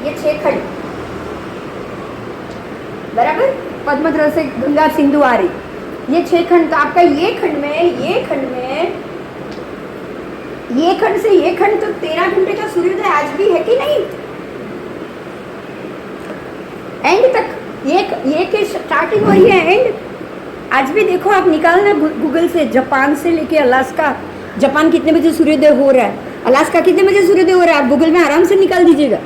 ये 6 खंड बराबर, पद्मध्र से गंगा सिंधु आ रही, ये 6 खंड। तो आपका ये खंड में ये खंड से ये खंड तो 13 घंटे का सूर्योदय आज भी है कि नहीं? एंड तक ये के स्टार्टिंग हो रही है एंड। आज भी देखो आप निकालना गूगल से, जापान से लेके अलास्का, जापान कितने बजे सूर्योदय हो रहा है, अलास्का कितने बजे सूर्योदय हो रहा है, आप गूगल में आराम से निकाल दीजिएगा।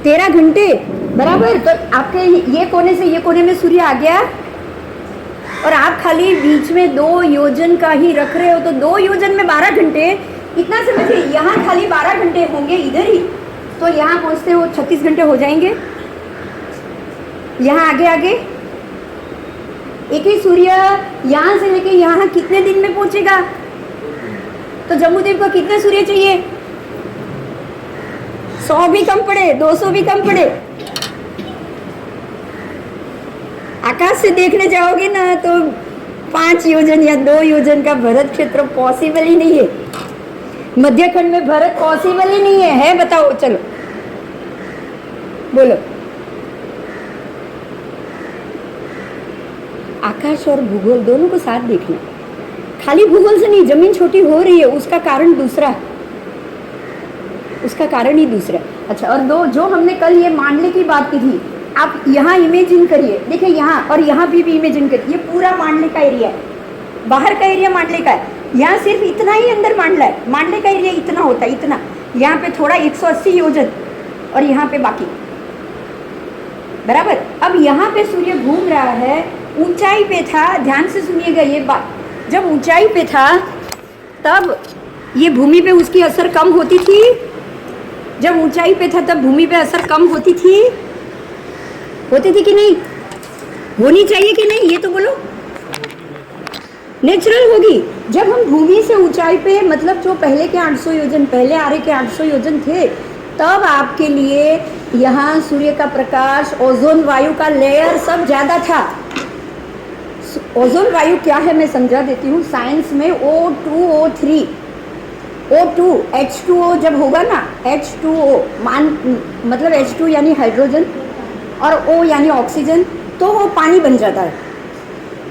13 घंटे बराबर। तो आपके ये कोने से ये कोने में सूर्य आ गया और आप खाली बीच में 2 योजन का ही रख रहे हो, तो 2 योजन में 12 घंटे, इतना समझिए। यहाँ खाली 12 घंटे होंगे इधर ही, तो यहाँ पहुँचते हो 36 घंटे हो जाएंगे। यहाँ आगे आगे एक ही सूर्य यहाँ से लेके यहाँ कितने दिन में पहुँचेगा? तो जम्बूद्वीप को कितने सूर्य चाहिए? 100 भी कम पड़े, 200 भी कम पड़े। आकाश से देखने जाओगे ना तो 5 योजन या 2 योजन का भरत क्षेत्र पॉसिबल ही नहीं है। मध्यखंड में भरत पॉसिबल ही नहीं है बताओ, चलो बोलो। आकाश और भूगोल दोनों को साथ देखना, खाली भूगोल से नहीं। जमीन छोटी हो रही है उसका कारण दूसरा, उसका कारण ही दूसरा। अच्छा, और जो हमने कल ये मांडले की बात की थी, आप यहाँ इमेजिन करिए, देखिए यहाँ और यहाँ भी इमेजिन करिए, ये पूरा मांडले का एरिया है, बाहर का एरिया मांडले का है। यहाँ सिर्फ इतना ही अंदर मांडला है, मांडले का एरिया इतना होता है, इतना। यहाँ पे थोड़ा 180 योजन और यहाँ पे बाकी बराबर। अब यहाँ पे सूर्य घूम रहा है, ऊंचाई पे था, ध्यान से सुनिएगा ये बात। जब ऊंचाई पे था तब ये भूमि पे उसकी असर कम होती थी, जब ऊंचाई पे था तब भूमि पे असर कम होती थी कि नहीं? होनी चाहिए कि नहीं, ये तो बोलो। नेचुरल होगी। जब हम भूमि से ऊंचाई पे, मतलब जो पहले के 800 योजन, पहले आरे के 800 योजन थे, तब आपके लिए यहाँ सूर्य का प्रकाश, ओजोन वायु का लेयर सब ज़्यादा था। ओजोन वायु क्या है मैं समझा देती हूँ। साइंस में O2O3, O2 H2O जब होगा ना, H2O मतलब H2 यानी हाइड्रोजन और O यानी ऑक्सीजन, तो वो पानी बन जाता है।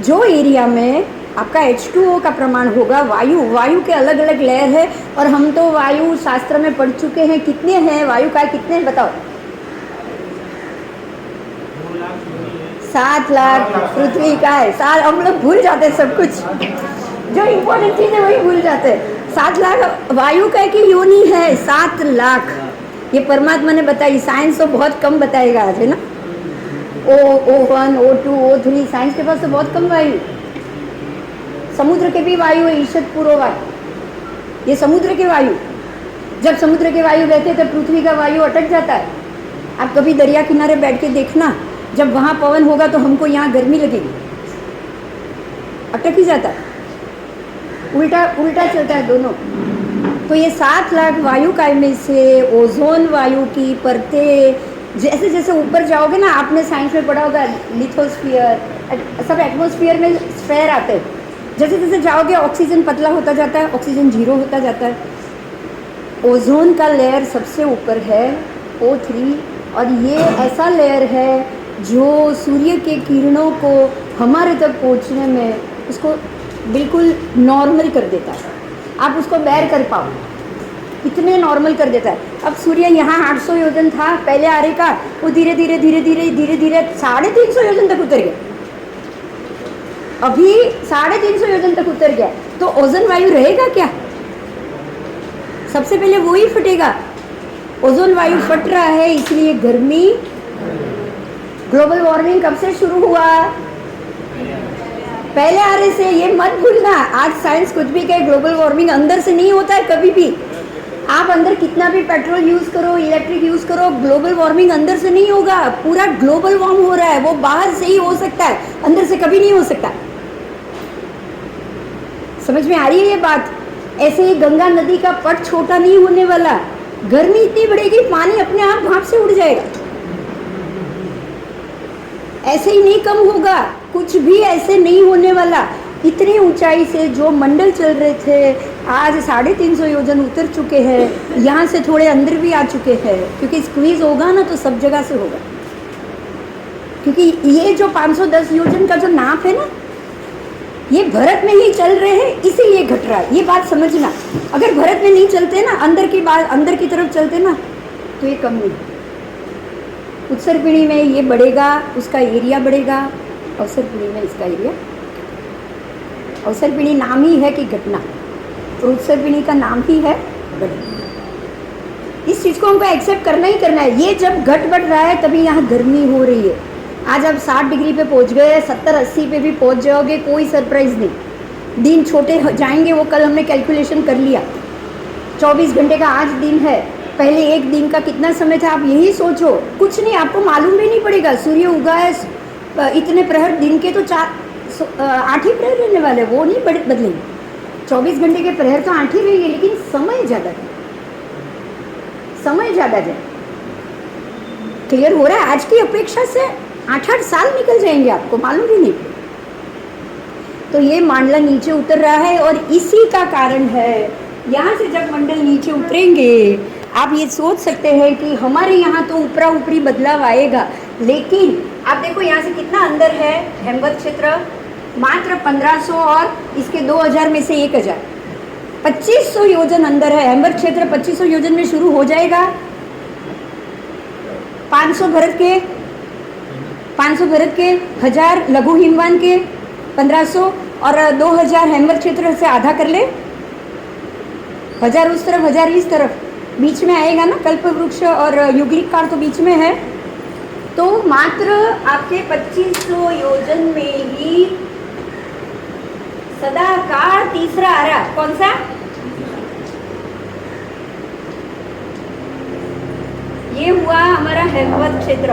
जो एरिया में आपका H2O का प्रमाण होगा, वायु के अलग अलग लेयर है, और हम तो वायु शास्त्र में पढ़ चुके हैं। कितने हैं वायु का, कितने हैं बताओ? 7 लाख पृथ्वी का है। हम लोग भूल जाते हैं सब कुछ, जो इम्पोर्टेंट चीज़ है वही भूल जाते हैं। 7 लाख वायु का की योनि है, 7 लाख। ये परमात्मा ने बताई, साइंस तो बहुत कम बताएगा आज, है ना। O1, O2, O3, साइंस के पास तो बहुत कम वायु। समुद्र के भी वायु है, ईशत पूर्व वायु, ये समुद्र के वायु। जब समुद्र के वायु रहते तो पृथ्वी का वायु अटक जाता है। आप कभी दरिया किनारे बैठ के देखना, जब वहाँ पवन होगा तो हमको यहाँ गर्मी लगेगी, अटक ही जाता है, उल्टा चलता है दोनों। तो ये 7 लाख वायु का में से ओजोन वायु की परतें, जैसे जैसे ऊपर जाओगे ना, आपने साइंस में पढ़ा होगा लिथोस्फीयर, सब एटमॉस्फेयर में स्फेयर आते हैं। जैसे जैसे जाओगे ऑक्सीजन पतला होता जाता है, ऑक्सीजन 0 होता जाता है। ओजोन का लेयर सबसे ऊपर है O3, और ये ऐसा लेयर है जो सूर्य के किरणों को हमारे तक पहुंचने में उसको बिल्कुल नॉर्मल कर देता है। आप उसको बेयर कर पाओ, इतने नॉर्मल कर देता है। अब सूर्य यहाँ 800 योजन था पहले आरे का, वो धीरे धीरे 350 योजन तक उतर गया। अभी 350 योजन तक उतर गया, तो ओजोन वायु रहेगा क्या? सबसे पहले वो ही फटेगा। ओजोन वायु फट रहा है, इसलिए गर्मी, ग्लोबल वार्मिंग कब से शुरू हुआ? पहले आरे से। ये मत भूलना, आज साइंस कुछ भी कहे, ग्लोबल वार्मिंग अंदर से नहीं होता है कभी भी। आप अंदर कितना भी पेट्रोल यूज करो, इलेक्ट्रिक यूज करो, ग्लोबल वार्मिंग अंदर से नहीं होगा। पूरा ग्लोबल वार्म हो रहा है, वो बाहर से ही हो सकता है, अंदर से कभी नहीं हो सकता। समझ में आ रही है ये बात? ऐसे ही गंगा नदी का पट छोटा नहीं होने वाला। गर्मी इतनी बढ़ेगी, पानी अपने आप भाप से उड़ जाएगा। ऐसे ही नहीं कम होगा, कुछ भी ऐसे नहीं होने वाला। इतनी ऊंचाई से जो मंडल चल रहे थे, आज 350 योजन उतर चुके हैं, यहाँ से थोड़े अंदर भी आ चुके हैं, क्योंकि स्क्वीज होगा ना तो सब जगह से होगा। क्योंकि ये जो 510 योजन का जो नाप है ना, ये भारत में ही चल रहे हैं, इसीलिए घट रहा है। ये बात समझना। अगर भारत में नहीं चलते ना, अंदर की तरफ चलते ना, तो ये कम नहीं। उत्तर पीढ़ी में ये बढ़ेगा, उसका एरिया बढ़ेगा, अवसर पीढ़ी में इसका एरिया। अवसर पीढ़ी नाम ही है कि घटना, तो उत्तर पीढ़ी का नाम ही है बढ़ना। इस चीज़ को हमको एक्सेप्ट करना ही करना है। ये जब घट बढ़ रहा है तभी यहाँ गर्मी हो रही है। आज आप 60 डिग्री पे पहुँच गए, 70-80 पे भी पहुँच जाओगे, कोई सरप्राइज़ नहीं। दिन छोटे जाएंगे, वो कल हमने कैलकुलेशन कर लिया। 24 घंटे का आज दिन है, पहले एक दिन का कितना समय था आप यही सोचो। कुछ नहीं, आपको मालूम भी नहीं पड़ेगा। सूर्य उगा है, इतने प्रहर दिन के तो 8 ही प्रहर रहने वाले, वो नहीं बदलेंगे। 24 घंटे के प्रहर तो 8 ही रहेंगे, लेकिन समय ज़्यादा है, समय ज़्यादा जाए। क्लियर हो रहा है? आज की अपेक्षा से 8-8 साल निकल जाएंगे, आपको मालूम भी नहीं। तो ये मंडल नीचे उतर रहा है, और इसी का कारण है, यहाँ से जब मंडल नीचे उतरेंगे, आप ये सोच सकते हैं कि हमारे यहाँ तो ऊपरा ऊपरी बदलाव आएगा। लेकिन आप देखो यहाँ से कितना अंदर है हेमवत क्षेत्र, मात्र 1500, और इसके 2000 में से 1000, 2500 योजन अंदर है। हेमवत क्षेत्र 2500 योजन में शुरू हो जाएगा। 500 भरत के, 1000 लघु हिमवान के 1500, और 2000 हेमवत क्षेत्र से आधा कर ले। 1000 उस तरफ, 1000 इस तरफ, बीच में आएगा ना कल्प वृक्ष और युगलिक कार तो बीच में है। तो मात्र आपके 2500 योजन में ही सदाकाल तीसरा आ रहा। कौन सा? ये हुआ हमारा हेमवत क्षेत्र।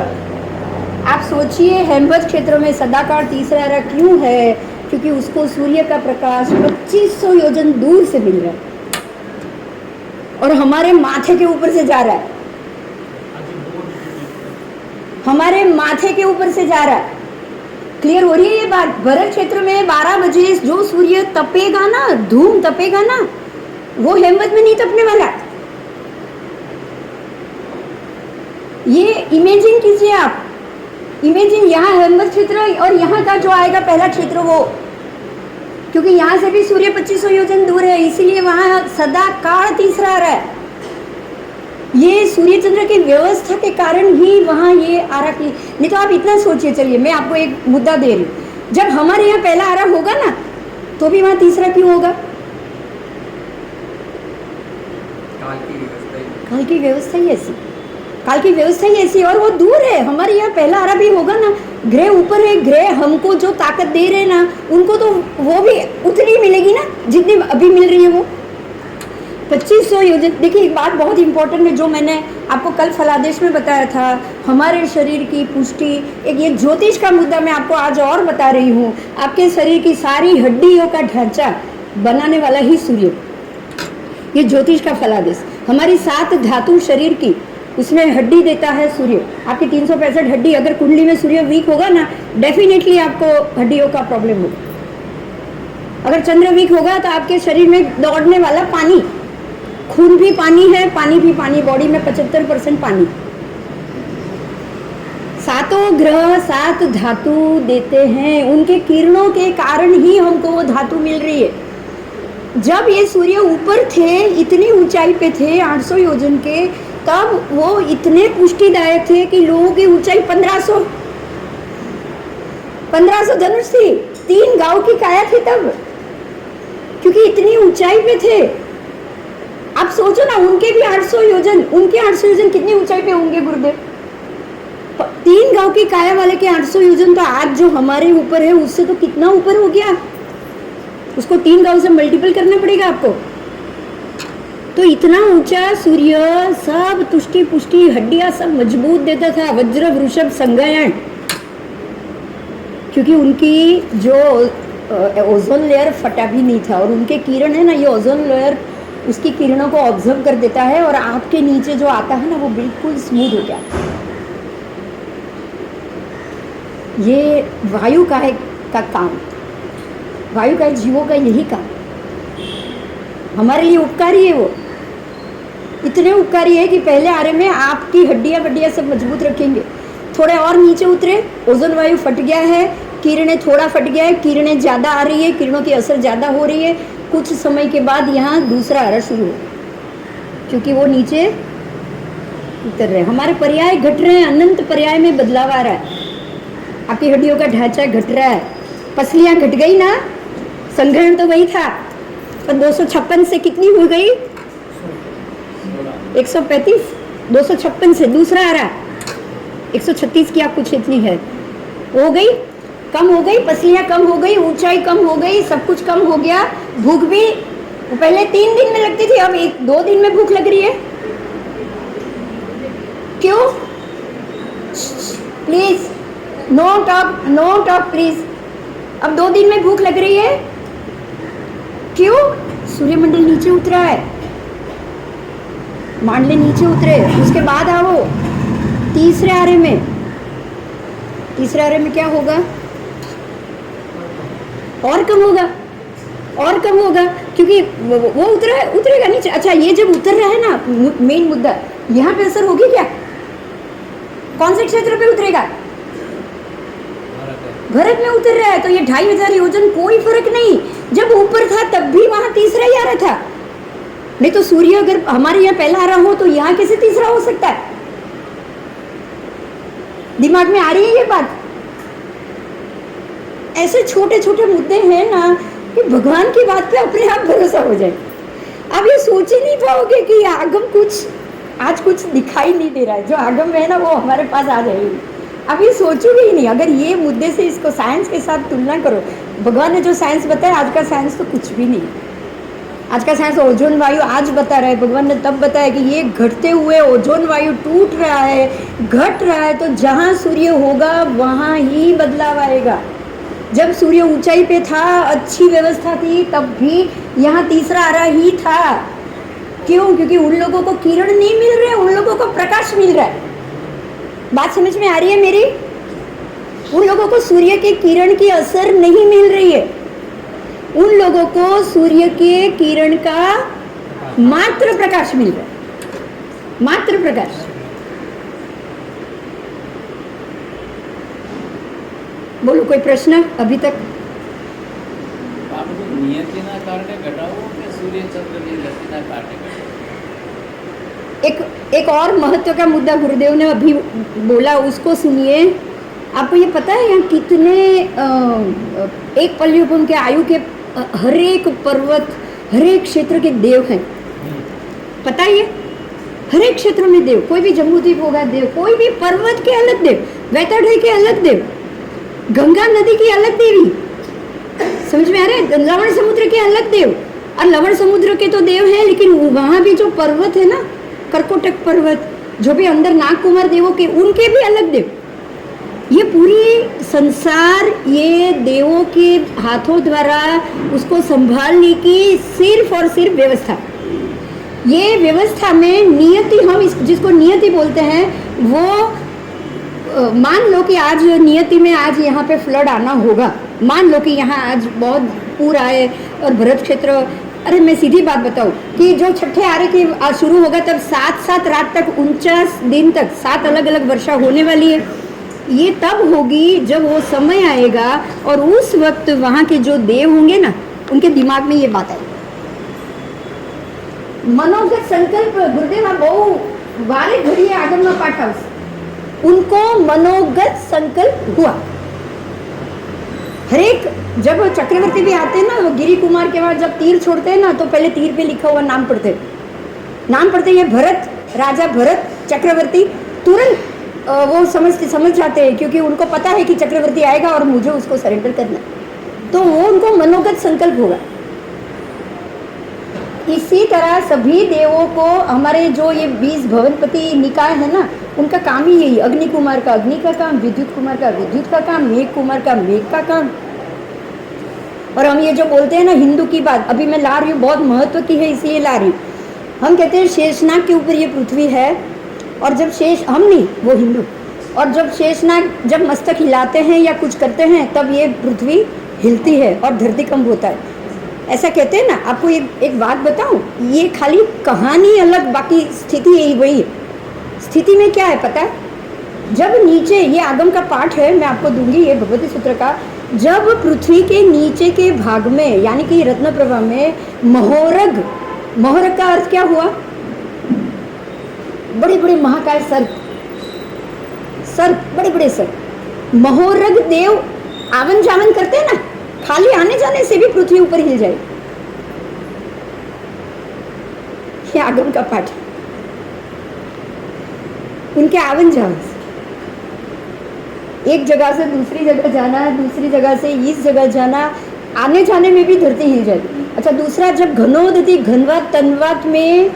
आप सोचिए, हेमवत क्षेत्र में सदाकाल तीसरा आ रहा क्यों है? क्योंकि उसको सूर्य का प्रकाश 2500 योजन दूर से मिल रहा है, और हमारे माथे के ऊपर से जा रहा है, हमारे माथे के ऊपर से जा रहा है। क्लियर हो रही है ये बात? भरत क्षेत्र में 12 बजे जो सूर्य तपेगा ना, धूम तपेगा ना, वो हेमवत में नहीं तपने वाला। ये इमेजिन कीजिए आप, इमेजिन यहाँ हेमवत क्षेत्र और यहाँ का जो आएगा पहला क्षेत्र, वो, क्योंकि यहाँ से भी सूर्य 2500 योजन दूर है, इसीलिए वहाँ सदा काल तीसरा आ रहा है। ये सूर्य चंद्र की व्यवस्था के कारण ही वहाँ ये आरा की। नहीं तो आप इतना सोचिए, चलिए मैं आपको एक मुद्दा दे रही हूँ, जब हमारे यहाँ पहला आरा होगा ना, तो भी वहाँ तीसरा क्यों होगा? काल की व्यवस्था ही ऐसी, काल की व्यवस्था ही ऐसी, और वो दूर है। हमारे यहाँ पहला आरा भी होगा ना, ग्रह ऊपर है, ग्रह हमको जो ताकत दे रहे हैं ना, उनको तो वो भी उतनी मिलेगी ना जितनी अभी मिल रही है। वो 2500 योजन। देखिए एक बात बहुत इंपॉर्टेंट है, जो मैंने आपको कल फलादेश में बताया था, हमारे शरीर की पुष्टि, एक ये ज्योतिष का मुद्दा मैं आपको आज और बता रही हूँ। आपके शरीर की सारी हड्डियों का ढांचा बनाने वाला ही सूर्य, ये ज्योतिष का फलादेश। हमारी 7 धातु शरीर की, उसमें हड्डी देता है सूर्य। आपकी 365 हड्डी, अगर कुंडली में सूर्य वीक होगा ना, डेफिनेटली आपको हड्डियों का प्रॉब्लम होगा। अगर चंद्र वीक होगा तो आपके शरीर में दौड़ने वाला पानी, खून भी पानी है, पानी भी पानी, बॉडी में 75% पानी। 7 ग्रह 7 धातु देते हैं, उनके किरणों के कारण ही हमको वो धातु मिल रही है। जब ये सूर्य ऊपर थे, इतनी ऊंचाई पे थे 800 योजन के, तब वो इतने पुष्टिदायक थे कि लोगों की ऊंचाई 1500 धनुष थी, 3 गांव की काया थी तब, क्योंकि इतनी ऊंचाई पे थे। आप सोचो ना, उनके भी 800 योजन, उनके 800 योजन कितनी ऊंचाई पे होंगे गुरुदेव? 3 गांव की काया वाले के 800 योजन, तो आज जो हमारे ऊपर है उससे तो कितना ऊपर हो गया। उसको 3 गांव से मल्टीपल करना पड़ेगा आपको। तो इतना ऊंचा सूर्य, सब तुष्टि पुष्टि हड्डियां सब मजबूत देता था, वज्र वृषभ संज्ञायन, क्योंकि उनकी जो ओजोन लेयर फटा भी नहीं था, और उनके किरण है ना, ये ओजोन लेयर उसकी किरणों को ऑब्जर्व कर देता है, और आपके नीचे जो आता है ना वो बिल्कुल स्मूथ हो गया। ये वायु का है का काम, वायु का जीवों का यही काम, हमारे लिए उपकारी है। वो इतने उपकारी है कि पहले आरे में आपकी हड्डियां वड्डियां सब मजबूत रखेंगे, थोड़े और नीचे उतरे, ओजोन वायु फट गया है, किरणें थोड़ा फट गया है, किरणें ज़्यादा आ रही है, किरणों की असर ज़्यादा हो रही है, कुछ समय के बाद यहाँ दूसरा आरा शुरू हो, क्योंकि वो नीचे उतर रहे हैं। हमारे पर्याय घट रहे हैं, अनंत पर्याय में बदलाव आ रहा है, आपकी हड्डियों का ढांचा घट रहा है, पसलियाँ घट गई ना, संग्रहण तो वही था, पर 256 से कितनी हो गई, 135, 256 से दूसरा आ रहा, 136 की आप कुछ इतनी है, हो गई, कम हो गई, पसलियाँ कम हो गई, ऊंचाई कम हो गई, सब कुछ कम हो गया, भूख भी पहले 3 दिन में लगती थी, अब 1-2 दिन में भूख लग रही है। क्यों? Please no talk please. अब 2 दिन में भूख लग रही है, क्यों? सूर्यमंडल नीचे उतरा है, मांडले नीचे उतरे, उसके बाद आओ तीसरे आरे में। तीसरे आरे में क्या होगा? और कम होगा, और कम होगा, क्योंकि वो उतरेगा नीचे। अच्छा, ये जब उतर रहा है ना, मेन मुद्दा यहाँ पे असर होगी क्या? कौन से क्षेत्र पे उतरेगा? भरत में उतर रहा है, तो ये 2500 योजन कोई फर्क नहीं। जब ऊपर था तब भी वहां तीसरा ही आ रहा था, नहीं तो सूर्य अगर हमारे यहाँ पहला आ रहा हो तो यहाँ कैसे तीसरा हो सकता है? दिमाग में आ रही है ये बात? ऐसे छोटे छोटे मुद्दे हैं ना कि भगवान की बात पे अपने आप भरोसा हो जाए। आप ये सोच ही नहीं पाओगे कि आगम आज कुछ दिखाई नहीं दे रहा है, जो आगम है ना वो हमारे पास आ जाएगी। अब ये सोचोगे ही नहीं, अगर ये मुद्दे से इसको साइंस के साथ तुलना करो। भगवान ने जो साइंस बताया, आज का साइंस तो कुछ भी नहीं। आज का साइंस ओजोन वायु आज बता रहा है, भगवान ने तब बताया कि ये घटते हुए ओजोन वायु टूट रहा है, घट रहा है, तो जहाँ सूर्य होगा वहाँ ही बदलाव आएगा। जब सूर्य ऊंचाई पे था, अच्छी व्यवस्था थी, तब भी यहाँ तीसरा आ रहा ही था। क्यों? क्योंकि उन लोगों को किरण नहीं मिल रहे, उन लोगों को प्रकाश मिल रहा है। बात समझ में आ रही है मेरी? उन लोगों को सूर्य के किरण की असर नहीं मिल रही है, उन लोगों को सूर्य के किरण का मात्र प्रकाश मिल रहा है, मात्र प्रकाश। बोलो, कोई प्रश्न अभी तक? आप नियतिना कारणे घटाओ कि सूर्य चंद्र की गतिना कारणे घटाओ? एक और महत्व का मुद्दा गुरुदेव ने अभी बोला, उसको सुनिए। आपको ये पता है यहाँ कितने एक पल्युपम के आयु के हर एक पर्वत, हर एक क्षेत्र के देव हैं? पता है? हर एक क्षेत्र में देव, कोई भी जम्बूद्वीप होगा देव, कोई भी पर्वत के अलग देव, वैतरणी के अलग देव, गंगा नदी की अलग देवी, समझ में आ रहा है? लवण समुद्र के अलग देव, और लवण समुद्र के तो देव हैं, लेकिन वहाँ भी जो पर्वत है ना, कर्कोटक पर्वत, जो भी अंदर नागकुमार देवों के, उनके भी अलग देव। ये पूरी संसार ये देवों के हाथों द्वारा उसको संभालने की सिर्फ और सिर्फ व्यवस्था। ये व्यवस्था में नियति, हम जिसको नियति बोलते हैं, वो मान लो कि आज नियति में आज यहाँ पे फ्लड आना होगा, मान लो कि यहाँ आज बहुत पूर आए और भरत क्षेत्र, अरे मैं सीधी बात बताऊँ कि जो छठे आरे की आज शुरू होगा, तब 7 रात तक 49 दिन तक 7 अलग अलग वर्षा होने वाली है। ये तब होगी जब वो समय आएगा, और उस वक्त वहाँ के जो देव होंगे ना, उनके दिमाग में ये बात आएगी। मनोगत संकल्प गुरुदेव बहु वारे घड़ी आगम में पाठा, उनको मनोगत संकल्प हुआ। हर एक जब चक्रवर्ती भी आते हैं ना, वो गिरी कुमार के बाद जब तीर छोड़ते हैं ना, तो पहले तीर पे लिखा हुआ नाम पढ़ते ये भरत, राजा भरत चक्रवर्ती, तुरंत वो समझ जाते हैं, क्योंकि उनको पता है कि चक्रवर्ती आएगा और मुझे उसको सरेंडर करना है। तो वो उनको मनोगत संकल्प होगा। इसी तरह सभी देवों को हमारे जो ये 20 भवनपति निकाय है ना, उनका काम ही यही, अग्नि कुमार का अग्नि का काम, विद्युत कुमार का विद्युत का काम, मेघ कुमार का मेघ का काम। और हम ये जो बोलते हैं ना हिंदू की बात, अभी मैं ला रही हूँ, बहुत महत्व की है इसलिए ला रही हूँ। हम कहते हैं शेषनाग के ऊपर ये पृथ्वी है, और जब हम नहीं, वो हिंदू, और जब शेषनाग जब मस्तक हिलाते हैं या कुछ करते हैं तब ये पृथ्वी हिलती है और धरतीकंप होता है, ऐसा कहते हैं ना। आपको एक बात बताऊं, ये खाली कहानी अलग, बाकी स्थिति यही वही है। स्थिति में क्या है पता है? जब नीचे, ये आगम का पाठ है, मैं आपको दूंगी ये भगवती सूत्र का, जब पृथ्वी के नीचे के भाग में यानी कि रत्न प्रभा में महोरग, महोरग का अर्थ क्या हुआ? बड़े बड़े महाकाय सर्प, बड़े बड़े सर्प, महोरग देव आवन जावन करते हैं ना, खाली आने जाने से भी पृथ्वी ऊपर हिल जाए। ये आगम का पाठ, उनके आवन जावन से एक जगह से दूसरी जगह जाना, दूसरी जगह से इस जगह जाना, आने जाने में भी धरती हिल जाएगी। अच्छा, दूसरा, जब घनोदधि घनवात तन्वात में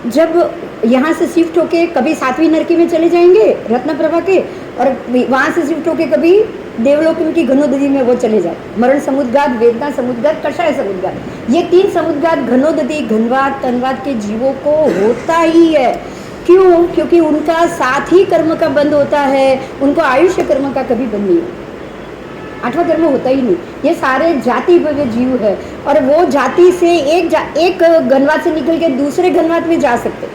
जब यहाँ से शिफ्ट होके कभी 7वीं नरकी में चले जाएंगे रत्न प्रभा के, और वहाँ से शिफ्ट होके कभी देवलोक की घनोदधि में वो चले जाए, मरण समुद्गात, वेदना समुद्गात, कषाय समुद्गात, ये 3 समुद्गात घनोदधि घनवात तन्वात के जीवों को होता ही है। क्यों? क्योंकि उनका साथ ही कर्म का बंध होता है, उनको आयुष्य कर्म का कभी बंध नहीं होता, 8वां कर्म होता ही नहीं। ये सारे जाति भव्य जीव है, और वो जाति से एक घनवात से निकल के दूसरे घनवात में जा सकते।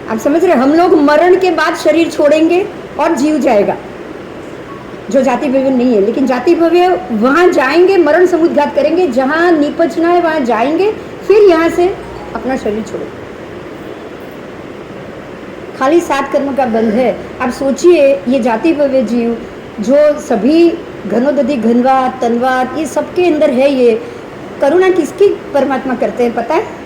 आप समझ रहे? हम लोग मरण के बाद शरीर छोड़ेंगे और जीव जाएगा, जो जाति भव्य नहीं है, लेकिन जाति भव्य वहाँ जाएंगे, मरण समुद्घात करेंगे, जहाँ निपजना है वहाँ जाएंगे, फिर यहाँ से अपना शरीर छोड़ेंगे। खाली 7 कर्म का बंध है। आप सोचिए, ये जाति भव्य जीव जो सभी घनोदधि घनवात तन्वात ये सबके अंदर है, ये करुणा किसकी परमात्मा करते हैं पता है?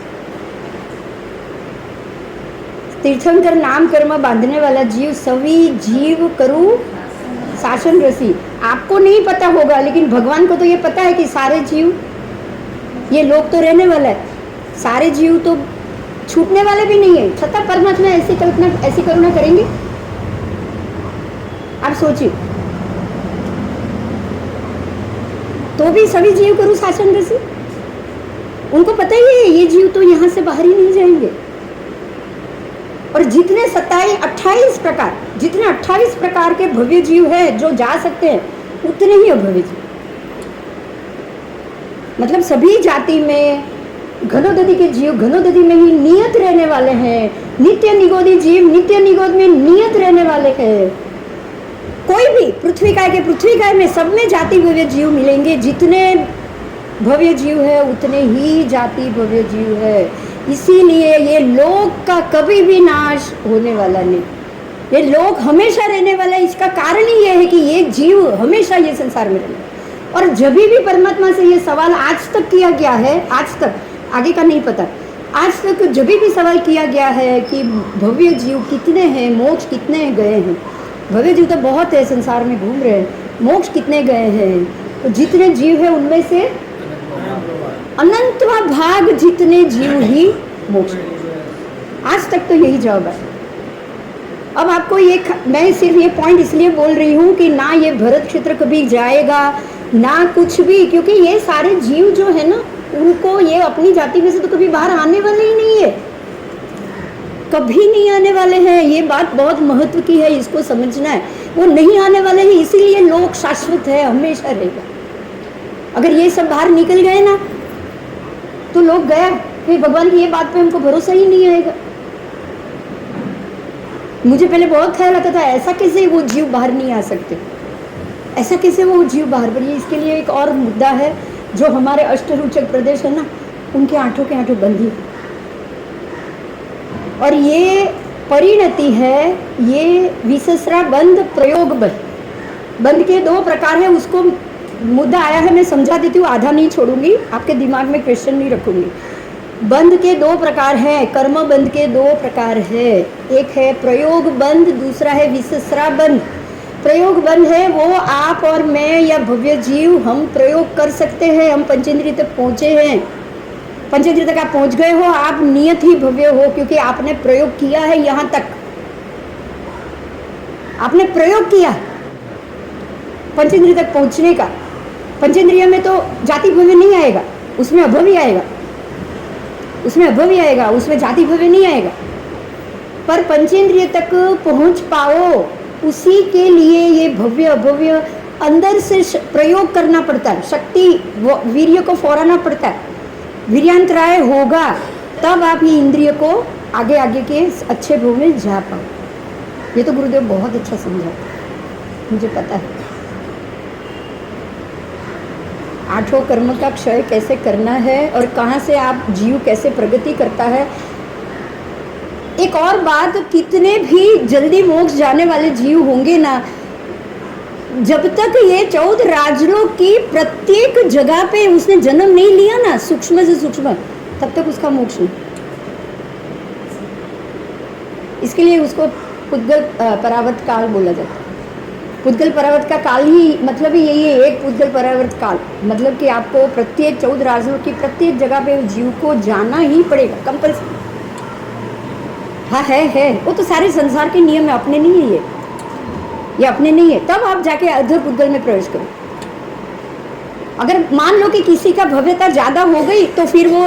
तीर्थंकर नाम कर्म बांधने वाला जीव, सभी जीव करु शासन रसी। आपको नहीं पता होगा, लेकिन भगवान को तो ये पता है कि सारे जीव, ये लोग तो रहने वाला है, सारे जीव तो छूटने वाले भी नहीं है, छठा परमात्मा ऐसी कल्पना, ऐसी करुणा करेंगे? आप सोचिए। तो भी सभी जीव करू शासन रसी, उनको पता ही है ये जीव तो यहाँ से बाहर ही नहीं जाएंगे। और जितने 28 प्रकार, जितने 28 प्रकार के भव्य जीव है जो जा सकते हैं, उतने ही अभव्य जीव, मतलब सभी जाति में घनोदधि के जीव घनोदधि में ही नियत रहने वाले हैं, नित्य निगोदी जीव नित्य निगोद में नियत रहने वाले हैं। कोई भी पृथ्वी काय में सब में जाति भव्य जीव मिलेंगे, जितने भव्य जीव है उतने ही जाति भव्य जीव है। इसीलिए ये लोक का कभी भी नाश होने वाला नहीं, ये लोक हमेशा रहने वाला है। इसका कारण ही ये है कि ये जीव हमेशा ये संसार में रहने। और जब भी परमात्मा से ये सवाल आज तक किया गया है, आज तक, आगे का नहीं पता, आज तक जब भी सवाल किया गया है कि भव्य जीव कितने हैं, मोक्ष कितने गए हैं। भव्य जीव तो बहुत है, संसार में घूम रहे हैं, मोक्ष कितने गए हैं? तो जितने जीव है उनमें से अनंतवा भाग जितने जीव ही मोक्ष। आज तक तो यही जवाब है। अब आपको मैं सिर्फ ये पॉइंट इसलिए बोल रही हूँ कि ना ये भरत क्षेत्र कभी जाएगा ना कुछ भी, क्योंकि ये सारे जीव जो है ना, उनको ये अपनी जाति में से तो कभी बाहर आने वाले ही नहीं है, कभी नहीं आने वाले हैं। ये बात बहुत महत्व की है, इसको समझना है। वो नहीं आने वाले हैं, इसीलिए लोक शाश्वत है, हमेशा रहेगा। अगर ये सब बाहर निकल गए ना तो लोग गया, फिर भगवान की ये बात पे हमको भरोसा ही नहीं आएगा। मुझे पहले बहुत ख्याल आता था, ऐसा कैसे वो जीव बाहर नहीं आ सकते, ऐसा कैसे वो जीव बाहर बढ़िए। इसके लिए एक और मुद्दा है, जो हमारे अष्टरूचक प्रदेश है ना, उनके आठों के आठों बंदी, और ये परिणति है, ये विसस्रा बंद प्रयोग बंद। बंद के 2 प्रकार है, उसको मुद्दा आया है, मैं समझा देती हूँ, आधा नहीं छोड़ूंगी, आपके दिमाग में क्वेश्चन नहीं रखूंगी। बंद के 2 प्रकार है, कर्म बंद के 2 प्रकार है। एक है प्रयोग बंद, दूसरा है विसस्रा बंद। प्रयोग बंद है वो आप और मैं या भव्य जीव हम प्रयोग कर सकते हैं, हम पंचेंद्रिय तक पहुँचे हैं, पंचेंद्रिय तक आप पहुंच गए हो, आप नियत ही भव्य हो, क्योंकि आपने प्रयोग किया है यहां तक, आपने प्रयोग किया पंचेंद्रिय तक पहुंचने का। पंचेंद्रिय में तो जाति भव्य नहीं आएगा, उसमें अभव्य आएगा, उसमें अभव्य आएगा, उसमें जाति भव्य नहीं आएगा। पर पंचेंद्रिय तक पहुंच पाओ, उसी के लिए ये भव्य अभव्य अंदर से प्रयोग करना पड़ता है, शक्ति वीर्य को फौराना पड़ता है, वीर्यांतराय होगा, तब आप ये इंद्रिय को आगे आगे के अच्छे भोग में जा पाओ। ये तो गुरुदेव बहुत अच्छा समझाते हैं, मुझे पता है। आठों कर्म का क्षय कैसे करना है और कहाँ से आप जीव कैसे प्रगति करता है। एक और बात, कितने भी जल्दी मोक्ष जाने वाले जीव होंगे ना, जब तक ये 14 राजलोक की प्रत्येक जगह पे उसने जन्म नहीं लिया ना, सूक्ष्म से सूक्ष्म, तब तक उसका मोक्ष नहीं। इसके लिए उसको पुद्गल परावर्त काल बोला जाता है। पुद्गल परावर्त का काल ही मतलब ही यही है, एक पुद्गल परावर्त काल, मतलब कि आपको प्रत्येक 14 राजलोक की प्रत्येक जगह पे जीव को जाना ही पड़ेगा, कंपल्सरी। हाँ है, वो तो सारे संसार के नियम है, अपने नहीं है ये अपने नहीं है। तब आप जाके अधर पुद्गल में प्रवेश करो। अगर मान लो कि किसी का भव्यता ज़्यादा हो गई तो फिर वो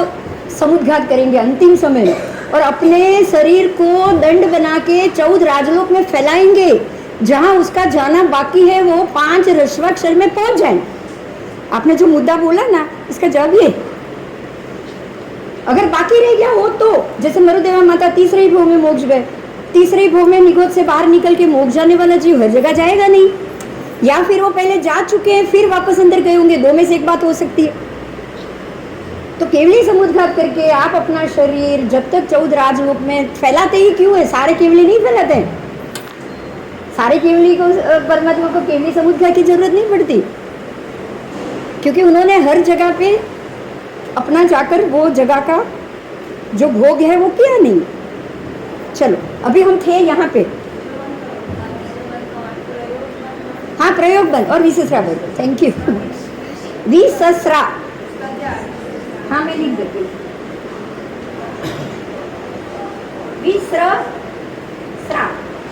समुद्घात करेंगे अंतिम समय में, और अपने शरीर को दंड बना के 14 राजलोक में फैलाएंगे, जहाँ उसका जाना बाकी है वो 5 ऋष्वाक्षर में पहुँच जाए। आपने जो मुद्दा बोला ना, इसका जवाब ये, अगर बाकी रह गया हो तो, जैसे मरुदेवा माता तीसरे ही भोग में मोक्ष गए, तीसरे ही भोग में निगोद से बाहर निकल के मोक्ष जाने वाला जीव हर जगह जाएगा नहीं, या फिर वो पहले जा चुके हैं फिर वापस अंदर गए होंगे, दो में से एक बात हो सकती है। तो केवली समुद्घात करके आप अपना शरीर जब तक 14 राजलोक में फैलाते ही क्यों है? सारे केवली नहीं फैलाते हैं, सारे केवली को परमात्मा को केवली समुद्घात की जरूरत नहीं पड़ती, क्योंकि उन्होंने हर जगह पे अपना जाकर वो जगह का जो भोग है वो किया नहीं। चलो अभी हम थे यहाँ पे, हाँ प्रयोग बल और विसस्रा बल, थैंक यू। विसस्रा, हाँ मैं लिख देती हूँ, विसस्रा,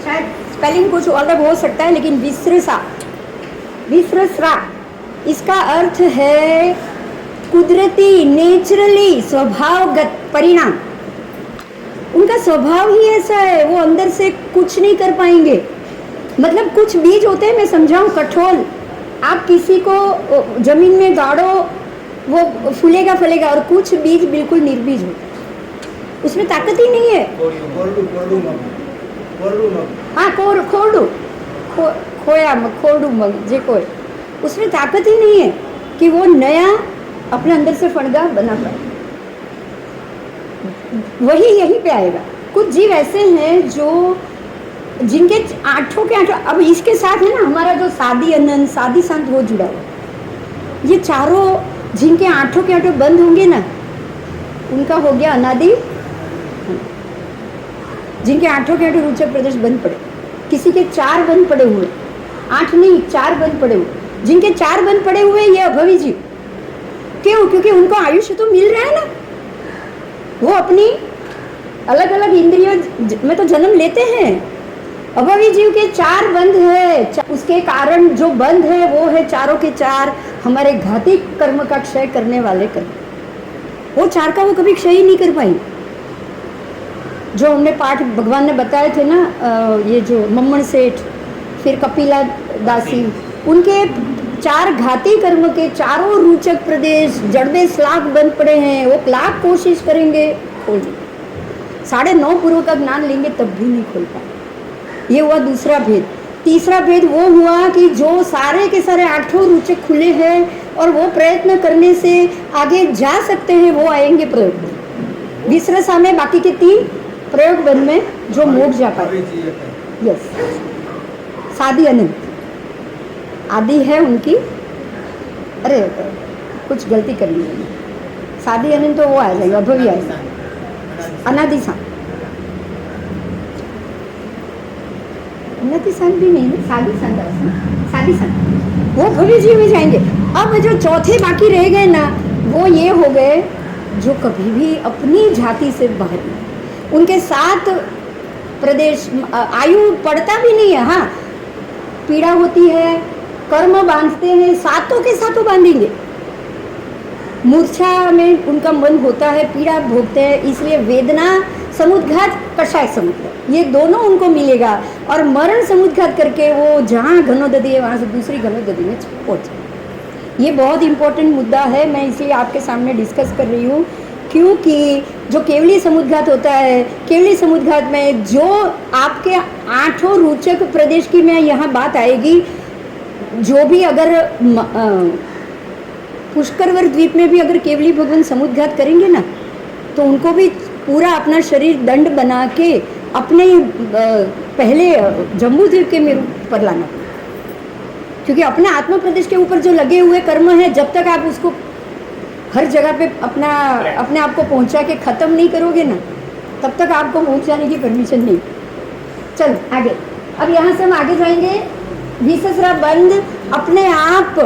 शायद स्पेलिंग कुछ अलग हो सकता है, लेकिन विसृसा, विसृसा, इसका अर्थ है कुदरती, नेचुरली, स्वभावगत परिणाम। उनका स्वभाव ही ऐसा है, वो अंदर से कुछ नहीं कर पाएंगे। मतलब कुछ बीज होते हैं, मैं समझाऊं, कठोल, आप किसी को जमीन में गाड़ो वो फूलेगा फलेगा, और कुछ बीज बिल्कुल निर्बीज होते हैं, उसमें ताकत ही नहीं है। हाँ खोड़ू, खोया मग, खोड़ू मग, जे कोई, उसमें ताकत ही नहीं है कि वो नया अपने अंदर से फणगा बना पाए। वही यहीं पे आएगा। कुछ जीव ऐसे हैं जो जिनके आठों के आठों, अब इसके साथ है ना हमारा जो सादी अनंत, सादी संत वो जुड़ा हुआ, ये चारों जिनके आठों के आठों बंद होंगे ना, उनका हो गया अनादि। जिनके आठों के आठों रुचक प्रदेश बंद पड़े, किसी के 4 बंद पड़े हुए, 8 नहीं 4 बंद पड़े हुए, जिनके 4 बंद पड़े हुए ये अभवी जीव। क्यों? क्योंकि उनको आयुष्य तो मिल रहा है ना, वो अपनी अलग अलग इंद्रियों में तो जन्म लेते हैं। अभवी जीव के 4 बंद है, उसके कारण जो बंद है वो है चारों के 4 हमारे घाती कर्म का क्षय करने वाले कर्म। वो 4 का वो कभी क्षय ही नहीं कर पाई। जो हमने पाठ भगवान ने बताए थे ना, ये जो मम्मण सेठ, फिर कपिला दासी, उनके 4 घाती कर्म के चारों रुचक प्रदेश जड़बे श्लाघ बंद पड़े हैं। वो लाख कोशिश करेंगे खोल, 9.5 पूर्व का ज्ञान लेंगे तब भी नहीं खोल पाए। ये हुआ दूसरा भेद। तीसरा भेद वो हुआ कि जो सारे के सारे 8 रुचक खुले हैं और वो प्रयत्न करने से आगे जा सकते हैं, वो आएंगे प्रयोग में। विसरसा में बाकी के 3 प्रयोग बन में जो मोक्ष जा पाए। यस, सादी अनंत आदि है उनकी, अरे कुछ गलती कर ली मैंने, सादी अनंत तो वो आ जाएगा, अभवी आएगा, अनादि सान, अनादि सान भी नहीं, सादी सान वो भव्य जीव में जाएंगे। अब जो चौथे बाकी रह गए ना, वो ये हो गए जो कभी भी अपनी जाति से बाहर नहीं, उनके साथ प्रदेश आयु पड़ता भी नहीं है। हाँ, पीड़ा होती है, कर्म बांधते हैं, सातों के सातों बांधेंगे। मूर्छा में उनका मन होता है, पीड़ा भोगते हैं, इसलिए वेदना समुद्घात, कषाय समुद्घात, ये दोनों उनको मिलेगा। और मरण समुद्घात करके वो जहाँ घनोदधि है वहाँ से दूसरी घनोदधि में पहुँचे। ये बहुत इम्पोर्टेंट मुद्दा है, मैं इसलिए आपके सामने डिस्कस कर रही हूँ, क्योंकि जो केवली समुद्घात होता है, केवली समुद्घात में जो आपके 8 रोचक प्रदेश की मैं यहाँ बात आएगी, जो भी अगर पुष्करवर द्वीप में भी अगर केवली भगवान समुद्घात करेंगे ना, तो उनको भी पूरा अपना शरीर दंड बना के अपने पहले जम्बू द्वीप के मेरू पर लाना, क्योंकि अपने आत्मा प्रदेश के ऊपर जो लगे हुए कर्म है, जब तक आप उसको हर जगह पे अपने आप को पहुंचा के ख़त्म नहीं करोगे ना, तब तक आपको मोक्ष जाने की परमिशन नहीं। चलो आगे, अब यहाँ से हम आगे जाएंगे। विससरा बंद अपने आप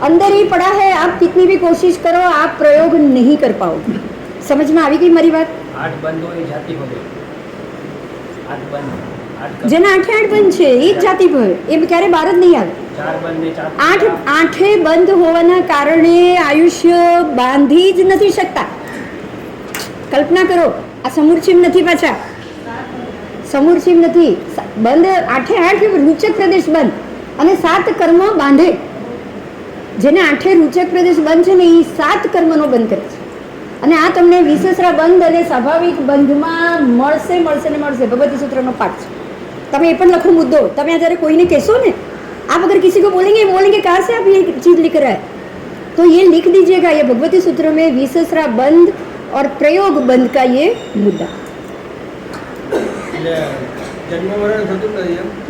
अंदर ही पड़ा है, आप कितनी भी कोशिश करो आप प्रयोग नहीं कर पाओगे। समझ में આવી ગઈ મારી વાત? 8 બંધો એ જાતિ ભવે, 8 બંધ, 8 જેના 8 બંધ છે એ જ જાતિ ભવે, એ ક્યારે બહાર જ નહીં આવે। 4 બંધ ને 4 આઠે બંધ હોવાના કારણે આયુષ્ય બાંધી જ નથી શકતા। કલ્પના કરો, આ સમૂર્છિમ નથી, પાછા સમૂર્છિમ નથી, બંધ 8 રૂચક પ્રદેશ બંધ અને 7 કર્મ બાંધે। જેને 8 રૂચક પ્રદેશ બંધ છે ને એ 7 કર્મનો બંધ કરે છે। અને આ તમને વિશેષરા બંધ અને સ્વાભાવિક બંધમાં મળશે ને મળશે। ભગવતી સૂત્રનો પાઠ છે, તમે એ પણ લખો મુદ્દો। તમે આ જ્યારે કોઈને કહેશો ને, आप अगर किसी को बोलेंगे कहाँ से आप ये चीज़ लिख रहा है, तो ये लिख दीजिएगा, ये भगवती सूत्र में विशेषरा बंध और प्रयोग बंध का ये मुद्दा।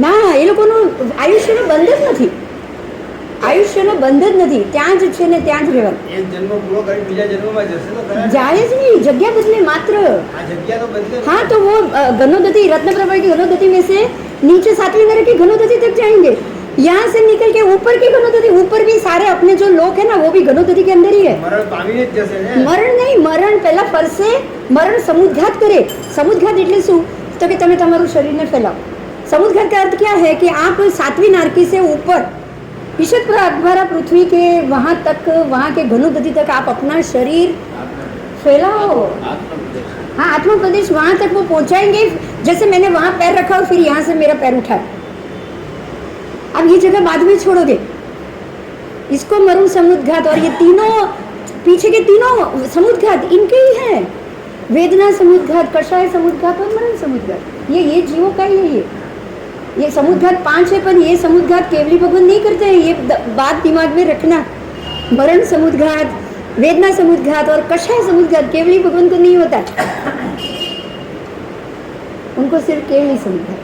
ના, એ લોકોનું આયુષ્યનો બંધ જ નથી, આયુષ્યનો બંધ જ નથી, ત્યાં જ છે ને ત્યાં જ રહેવાનું। એક જન્મ પૂરો કરી બીજા જન્મમાં જશે તો ખરા? જાય જ નહીં, જગ્યા બદલે मात्र। આ જગ્યા તો બદલે। हाँ, तो वो घनोदधि, रत्नप्रभा की घनोदधि में से नीचे 7वीं नरक की घनोदधि तक जाएंगे। यहाँ से निकल के ऊपर की घनोदधि, ऊपर भी सारे अपने जो लोग है ना, वो भी घनोदधि के अंदर ही है। મરણ પામીને જ જશે ને? મરણ નહીં, મરણ પહેલા ફરશે, મરણ સમુદ્ઘાત કરે। સમુદ્ઘાત એટલે શું? तो कि તમે તમારું શરીરને ફેલાવો। समुद्घात का अर्थ क्या है कि आप 7वीं नारकी से ऊपर ईशत द्वारा पृथ्वी के वहाँ तक, वहाँ के घनोदधि तक आप अपना शरीर फैलाओ। हाँ, आत्मा प्रदेश वहाँ तक वो पहुँचाएंगे। जैसे मैंने वहाँ पैर रखा और फिर यहाँ से मेरा पैर उठाया, अब ये जगह बाद में छोड़ोगे, इसको मरुण समुद्घात। और ये तीनों पीछे के तीनों समुद्घात इनके ही हैं, वेदना समुद्घात, कषाय समुद्घात और मरण समुद्घात। ये जीवों का ही है। ये समुद्घात 5 है, पर ये समुद्घात केवली भगवान नहीं करते हैं, ये बात दिमाग में रखना। मरण समुद्घात, वेदना समुद्घात और कषाय समुद्घात केवली भगवान को नहीं होता, उनको सिर्फ केवली समुद्घात।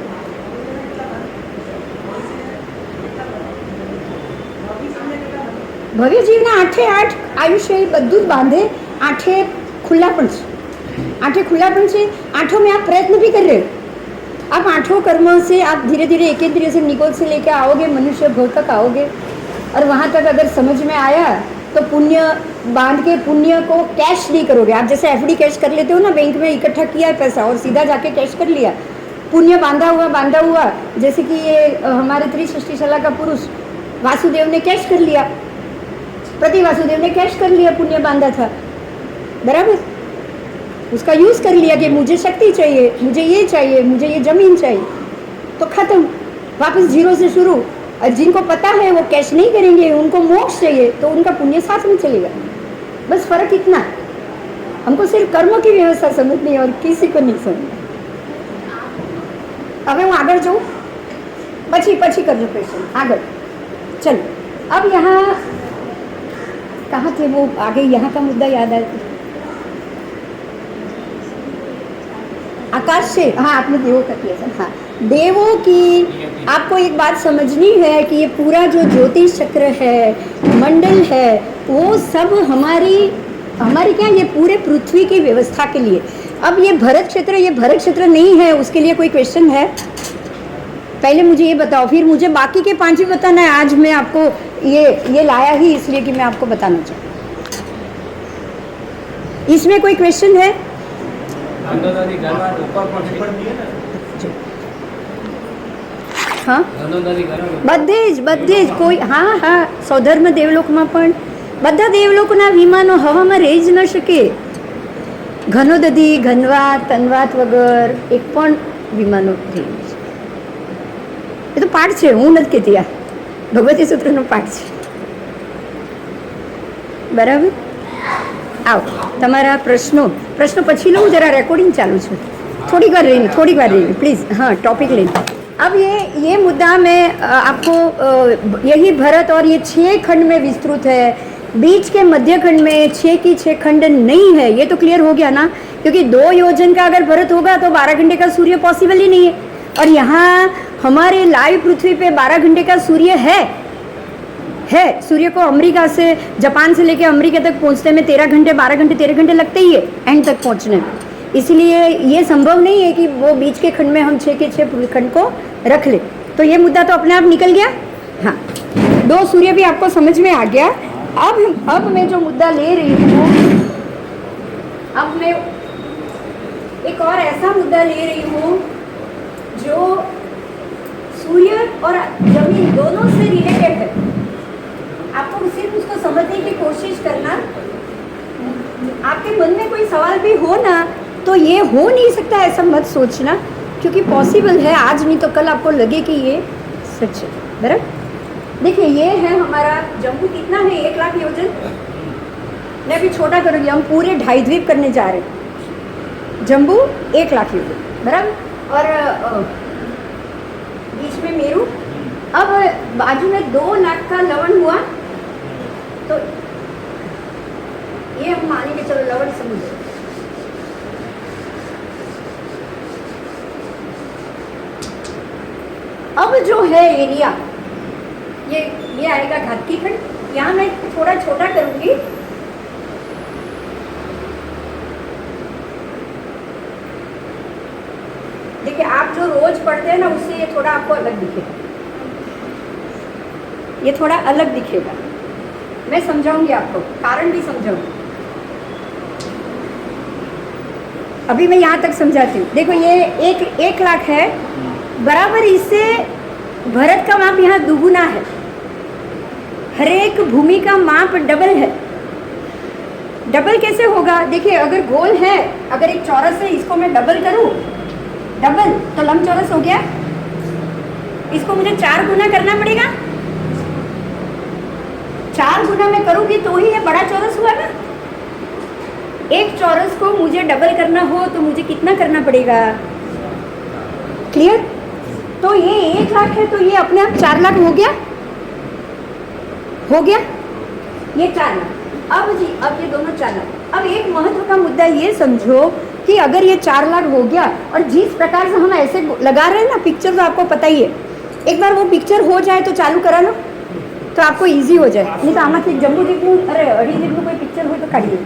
ભવ્ય જીવના 8 આયુષ્ય એ બધું જ બાંધે। 8 ખુલ્લાપણ છે, 8 ખુલ્લાપણ છે। 8 में आप प्रयत्न भी कर रहे हो। आप 8 कर्मों से आप धीरे धीरे एक इंद्रिय से निकोल से लेकर आओगे, मनुष्य भव तक आओगे। और वहाँ तक अगर समझ में आया तो पुण्य बांध के पुण्य को कैश नहीं करोगे। आप जैसे एफडी कैश कर लेते हो ना, बैंक में इकट्ठा किया है पैसा और सीधा जाके कैश कर लिया, पुण्य बांधा हुआ। जैसे कि ये हमारे त्रिसृष्टिशाला का पुरुष वासुदेव ने कैश कर लिया, प्रति वासुदेव ने कैश कर लिया, पुण्य बांधा था, बराबर, उसका यूज कर लिया कि मुझे शक्ति चाहिए, मुझे ये चाहिए, मुझे ये जमीन चाहिए, तो खत्म, वापस जीरो से शुरू। और जिनको पता है वो कैश नहीं करेंगे, उनको मोक्ष चाहिए, तो उनका पुण्य साथ में चलेगा। बस फर्क इतना, हमको सिर्फ कर्मों की व्यवस्था समझनी है और किसी को नहीं समझना। अब હું આગળ જાઉં, પછી કરજો क्वेश्चन આગળ। चलो, अब यहाँ कहाँ थे वो, आगे यहाँ का मुद्दा याद आया, आकाश से। हाँ, आपने देवों का किया था। हाँ, देवों की आपको एक बात समझनी है कि ये पूरा जो ज्योतिष चक्र है, मंडल है, वो सब हमारी क्या, ये पूरे पृथ्वी की व्यवस्था के लिए। अब ये भरत क्षेत्र नहीं है, उसके लिए कोई क्वेश्चन है? पहले मुझे ये बताओ, फिर मुझे बाकी के 5 भी बताना है। आज मैं आपको ये लाया ही इसलिए कि मैं आपको बताना चाहूँ। इसमें कोई क्वेश्चन है? ધનોદારી ઘરમાં ઉપર પણ છે ને હા, ધનોદારી ઘરમાં બધે જ કોઈ, હા હા, સૌધર્મ દેવલોકમાં પણ બધા દેવલોકના વિમાનો હવામાં રહી જ ન શકે. ઘનોદધી, ઘનવાત, તનવાત વગર એક પણ વિમાનો રહી ન શકે. એ તો પાઠ છે, હું નથી કહેતી, આ ભગવતી સૂત્રનો પાઠ છે. બરાબર. આવો તમારા પ્રશ્નો પછી લઉં, જરા રેकॉर्डिंग चालू છે. थोड़ी बार रही प्लीज़. हाँ, टॉपिक लें. अब ये मुद्दा में आपको यही भरत और ये 6 खंड में विस्तृत है. बीच के मध्य खंड में 6 की 6 खंड नहीं है. ये तो क्लियर हो गया ना, क्योंकि 2 योजन का अगर भरत होगा तो 12 घंटे का सूर्य पॉसिबल ही नहीं है. और यहाँ हमारे लाइव पृथ्वी पे 12 घंटे का सूर्य है. सूर्य को अमेरिका से, जापान से लेके अमेरिका तक पहुँचते में 13 घंटे 13 घंटे लगते ही है एंड तक पहुँचने में. इसलिए ये संभव नहीं है कि वो बीच के खंड में हम 6 के 6 खंड को रख ले. तो ये मुद्दा तो अपने आप निकल गया. हाँ, 2 सूर्य भी आपको समझ में आ गया. अब मैं जो मुद्दा ले रही हूँ, अब मैं एक और ऐसा मुद्दा ले रही हूँ जो सूर्य और जमीन दोनों से रिलेटेड है. आपको सिर्फ उसको समझने की कोशिश करना. आपके मन में कोई सवाल भी हो ना, तो ये हो नहीं सकता ऐसा मत सोचना, क्योंकि पॉसिबल है. आज नहीं तो कल आपको लगे कि ये सच है. बराबर. देखिए, ये है हमारा जम्बू. कितना है? 1 लाख योजन. मैं अभी छोटा करूँगी, हम पूरे 2.5 द्वीप करने जा रहे हैं. जम्बू 1 लाख योजन. बराबर. और बीच में मेरू. अब बाजू में 2 लाख का लवण हुआ, तो ये हम मानेंगे, चलो लवण समुद्र. अब जो है एरिया, ये आएगा घातकी खंड. यहाँ मैं थोड़ा छोटा करूंगी. देखिए, आप जो रोज पढ़ते हैं ना, उससे ये थोड़ा आपको अलग दिखेगा. ये थोड़ा अलग दिखेगा. मैं समझाऊंगी आपको, कारण भी समझाऊंगी. अभी मैं यहाँ तक समझाती हूँ. देखो, ये 1 लाख है, बराबर. इससे भरत का माप यहाँ दुगुना है. हर एक भूमि का माप डबल है. डबल कैसे होगा? देखिए, अगर गोल है, अगर एक चौरस है, इसको मैं डबल करूँ, डबल तो लंबचौरस हो गया. इसको मुझे 4 गुना करना पड़ेगा. 4 गुना में करूँगी तो ही ये बड़ा चौरस हुआ ना. एक चौरस को मुझे डबल करना हो तो मुझे कितना करना पड़ेगा? क्लियर? तो ये 1 लाख है, तो ये अपने आप 4 लाख हो गया. ये 4 लाख. अब ये दोनों 4 लाख. अब एक महत्व का मुद्दा ये समझो कि अगर ये 4 लाख हो गया, और जिस प्रकार से हम ऐसे लगा रहे हैं ना पिक्चर, तो आपको पता ही है. एक बार वो पिक्चर हो जाए तो चालू करा लो, तो आपको इजी हो जाए. नहीं तो आम जम्बू द्वीप, अरे अढ़ी द्वीप कोई पिक्चर हो तो काढ़ी दो.